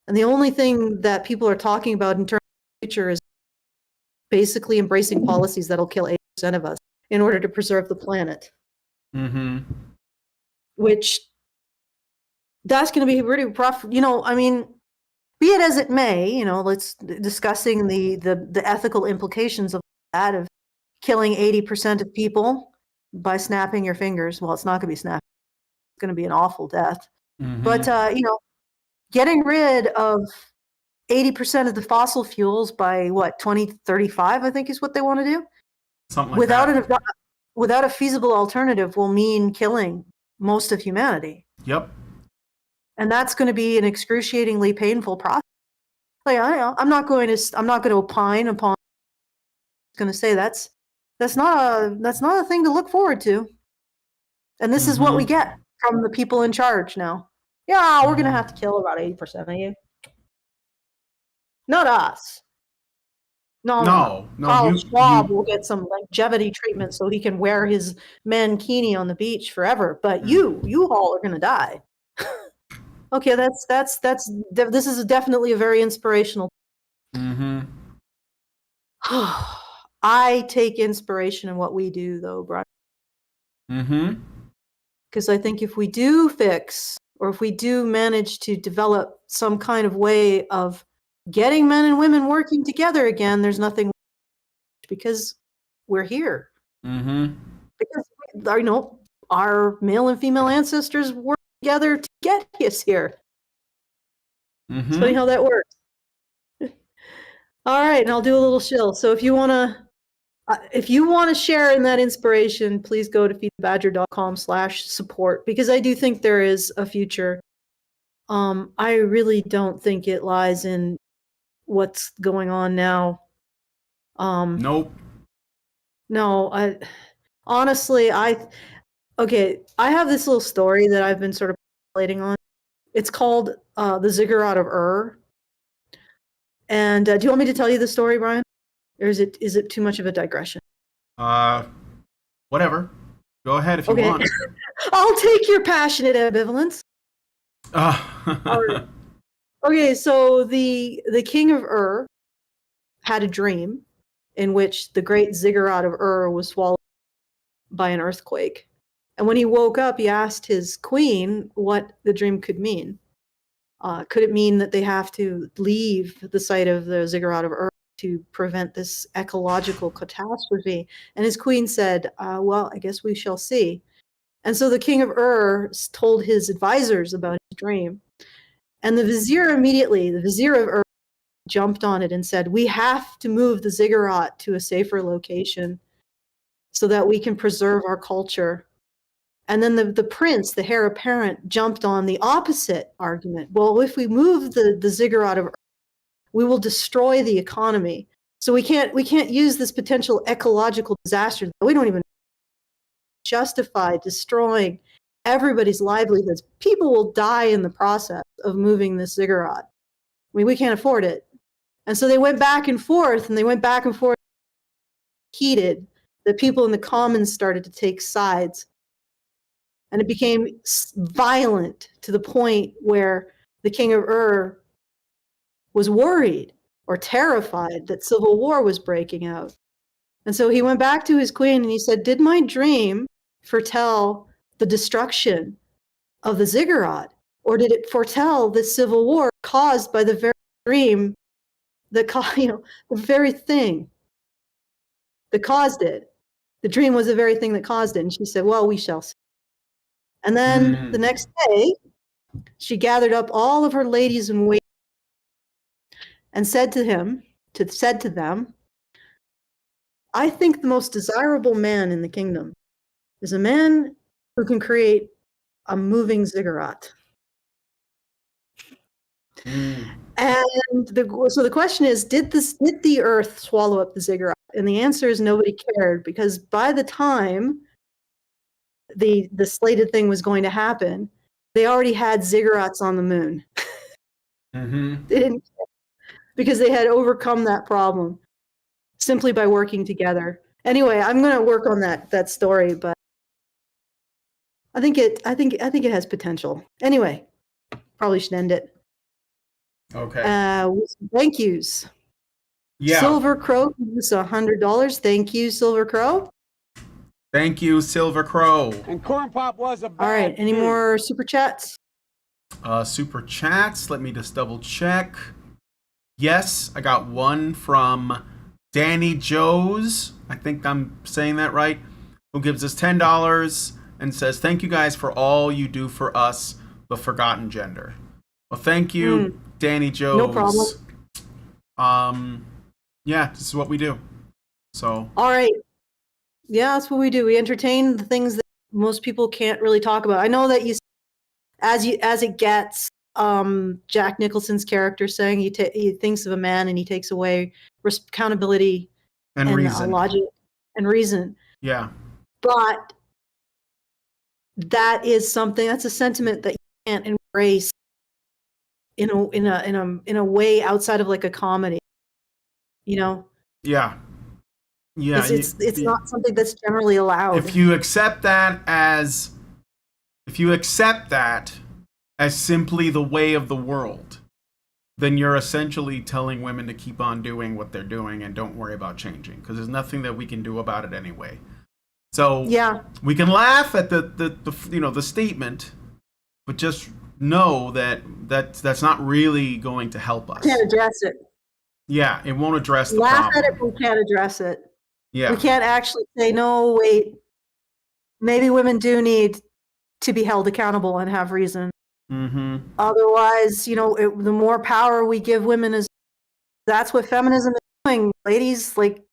And the only thing that people are talking about in terms of the future is basically embracing policies that'll kill 80% of us in order to preserve the planet. Which that's going to be pretty rough. Be it as it may, let's discussing the ethical implications of that, of killing 80% of people by snapping your fingers. Well, it's not going to be snapping. It's going to be an awful death. But, getting rid of 80% of the fossil fuels by 2035, I think is what they want to do. Something like that. Without a feasible alternative will mean killing most of humanity. Yep. And that's going to be an excruciatingly painful process. Like, I'm not going to opine upon. I'm going to say that's not a thing to look forward to. And this is what we get from the people in charge now. Yeah, we're going to have to kill about 80% of you. Not us. No. Carl Schwab will get some longevity treatment so he can wear his mankini on the beach forever. But you all are going to die. Okay, this is definitely a very inspirational. I take inspiration in what we do, though, Brian. Because I think if we do fix, or if we do manage to develop some kind of way of getting men and women working together again, there's nothing, because we're here. Because our male and female ancestors worked together to get us here. That's funny how that works. All right, and I'll do a little shill. So if you want to share in that inspiration, please go to feedthebadger.com/support, because I do think there is a future. I really don't think it lies in what's going on now. Nope. No, I have this little story that I've been sort of relating on. It's called The Ziggurat of Ur. And do you want me to tell you the story, Brian? Or is it too much of a digression? Whatever. Go ahead if you want. I'll take your passionate ambivalence. Right. Okay, so the king of Ur had a dream in which the great ziggurat of Ur was swallowed by an earthquake. And when he woke up, he asked his queen what the dream could mean. Could it mean that they have to leave the site of the ziggurat of Ur to prevent this ecological catastrophe? And his queen said, well, I guess we shall see. And so the king of Ur told his advisors about his dream. And the vizier of Ur, jumped on it and said, we have to move the ziggurat to a safer location so that we can preserve our culture. And then the prince, the heir apparent, jumped on the opposite argument. Well, if we move the ziggurat of Earth, we will destroy the economy. So we can't use this potential ecological disaster. We don't even justify destroying everybody's livelihoods. People will die in the process of moving this ziggurat. I mean, we can't afford it. And so they went back and forth, heated. The people in the commons started to take sides. And it became violent to the point where the king of Ur was worried or terrified that civil war was breaking out. And so he went back to his queen and he said, did my dream foretell the destruction of the ziggurat? Or did it foretell the civil war caused by the very dream, the very thing that caused it? The dream was the very thing that caused it. And she said, well, we shall see. And then the next day, she gathered up all of her ladies in waiting and said to them, I think the most desirable man in the kingdom is a man who can create a moving ziggurat. And so the question is, did the earth swallow up the ziggurat? And the answer is nobody cared, because by the time the slated thing was going to happen, they already had ziggurats on the moon. They didn't care, because they had overcome that problem simply by working together. Anyway, I'm going to work on that story, but I think it has potential. Anyway, probably should end it. Okay. With some thank yous. Yeah. Silver Crow gives us $100. Thank you, Silver Crow. Thank you, Silver Crow. And Corn Pop was a bad All right. Any more super chats? Super chats. Let me just double check. Yes, I got one from Danny Joes. I think I'm saying that right. Who gives us $10 and says, "Thank you guys for all you do for us, the forgotten gender." Well, thank you, Danny Joes. No problem. Yeah, this is what we do. So. All right. Yeah, that's what we do. We entertain the things that most people can't really talk about. I know that as it gets, Jack Nicholson's character saying he thinks of a man and he takes away accountability and reason, logic and reason. Yeah. But that's a sentiment that you can't embrace in a way outside of like a comedy. You know? Yeah. Yeah. It's not something that's generally allowed. If you accept that as simply the way of the world, then you're essentially telling women to keep on doing what they're doing and don't worry about changing, because there's nothing that we can do about it anyway. So yeah, we can laugh at the statement, but just know that's not really going to help us. We can't address it. Yeah, it won't address the laugh problem. at it, but we can't address it. Yeah, we can't actually say, no, wait, maybe women do need to be held accountable and have reason. Mm-hmm. Otherwise, the more power we give women, that's what feminism is doing, ladies. Like,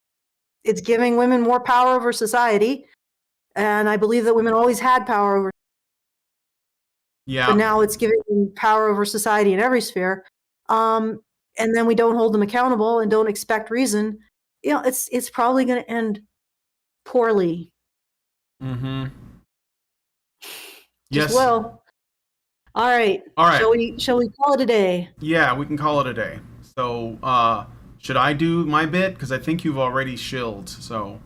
it's giving women more power over society, and I believe that women always had power over. Yeah. But now it's giving them power over society in every sphere, and then we don't hold them accountable and don't expect reason. It's probably going to end poorly. Mm-hmm. Yes. Yes. Well. All right. Shall we call it a day? Yeah, we can call it a day. So, should I do my bit? Because I think you've already shilled. So.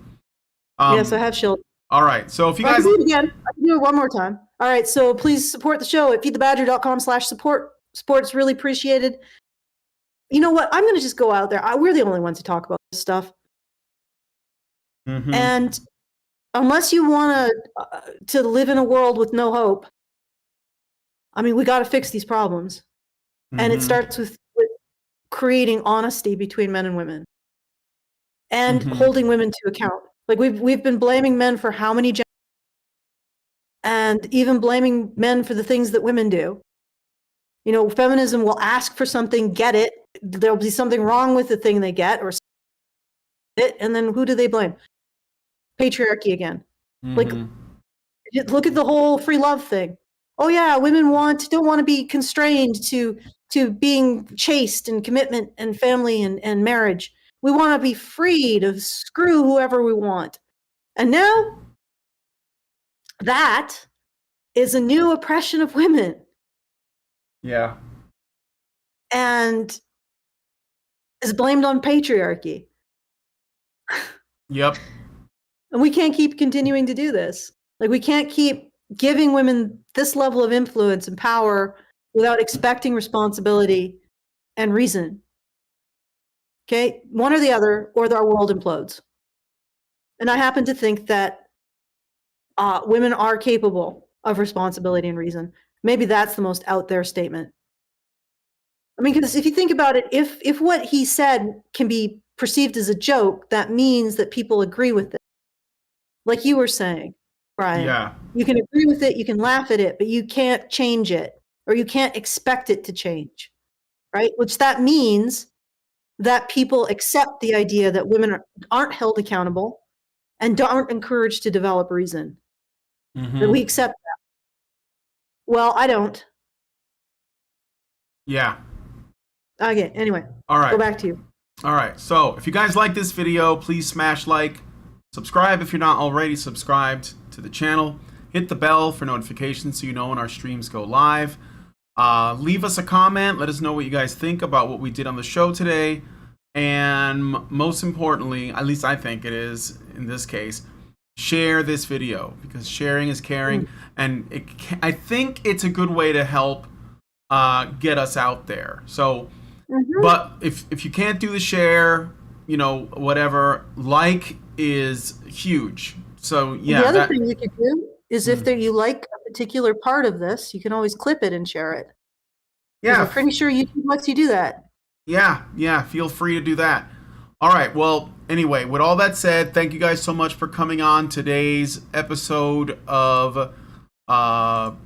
Yes, I have shilled. All right. So if you guys. I can do it again. I can do it one more time. All right. So please support the show at feedthebadger.com/support. Support's really appreciated. You know what? I'm going to just go out there. We're the only ones who talk about this stuff. Mm-hmm. And unless you want to live in a world with no hope, I mean, we got to fix these problems. Mm-hmm. And it starts with creating honesty between men and women and holding women to account. Like we've been blaming men for how many generations, and even blaming men for the things that women do. Feminism will ask for something, get it. There'll be something wrong with the thing they get or it, and then who do they blame? patriarchy again. Mhm. Like, look at the whole free love thing. Oh yeah, women don't want to be constrained to being chaste and commitment and family and marriage. We want to be free to screw whoever we want. And now that is a new oppression of women. Yeah. And is blamed on patriarchy. Yep. And we can't keep continuing to do this. Like, we can't keep giving women this level of influence and power without expecting responsibility and reason. Okay? One or the other, or our world implodes. And I happen to think that women are capable of responsibility and reason. Maybe that's the most out there statement. I mean, because if you think about it, if what he said can be perceived as a joke, that means that people agree with it. Like you were saying, Brian. Yeah. You can agree with it, you can laugh at it, but you can't change it, or you can't expect it to change, right? Which that means that people accept the idea that women aren't held accountable and aren't encouraged to develop reason. That we accept that. Well, I don't. Yeah. Okay, anyway. All right. Go back to you. All right. So if you guys like this video, please smash like, subscribe if you're not already subscribed to the channel. Hit the bell for notifications so you know when our streams go live. Leave us a comment. Let us know what you guys think about what we did on the show today. And most importantly, at least I think it is in this case, share this video, because sharing is caring. And I think it's a good way to help get us out there. So, but if you can't do the share, you know, whatever, like is huge. So yeah. The other thing you could do is if you like a particular part of this, you can always clip it and share it. Yeah. I'm pretty sure YouTube lets you do that. Yeah, feel free to do that. All right, well, anyway, with all that said, thank you guys so much for coming on today's episode of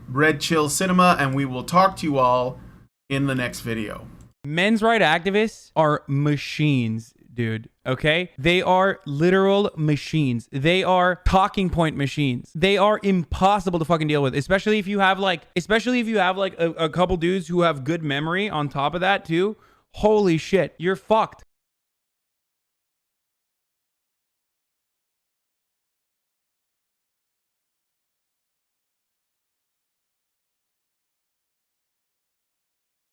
Red Chill Cinema, and we will talk to you all in the next video. Men's rights activists are machines, dude. Okay? They are literal machines. They are talking point machines. They are impossible to fucking deal with, especially if you have like a couple dudes who have good memory on top of that too. Holy shit, you're fucked.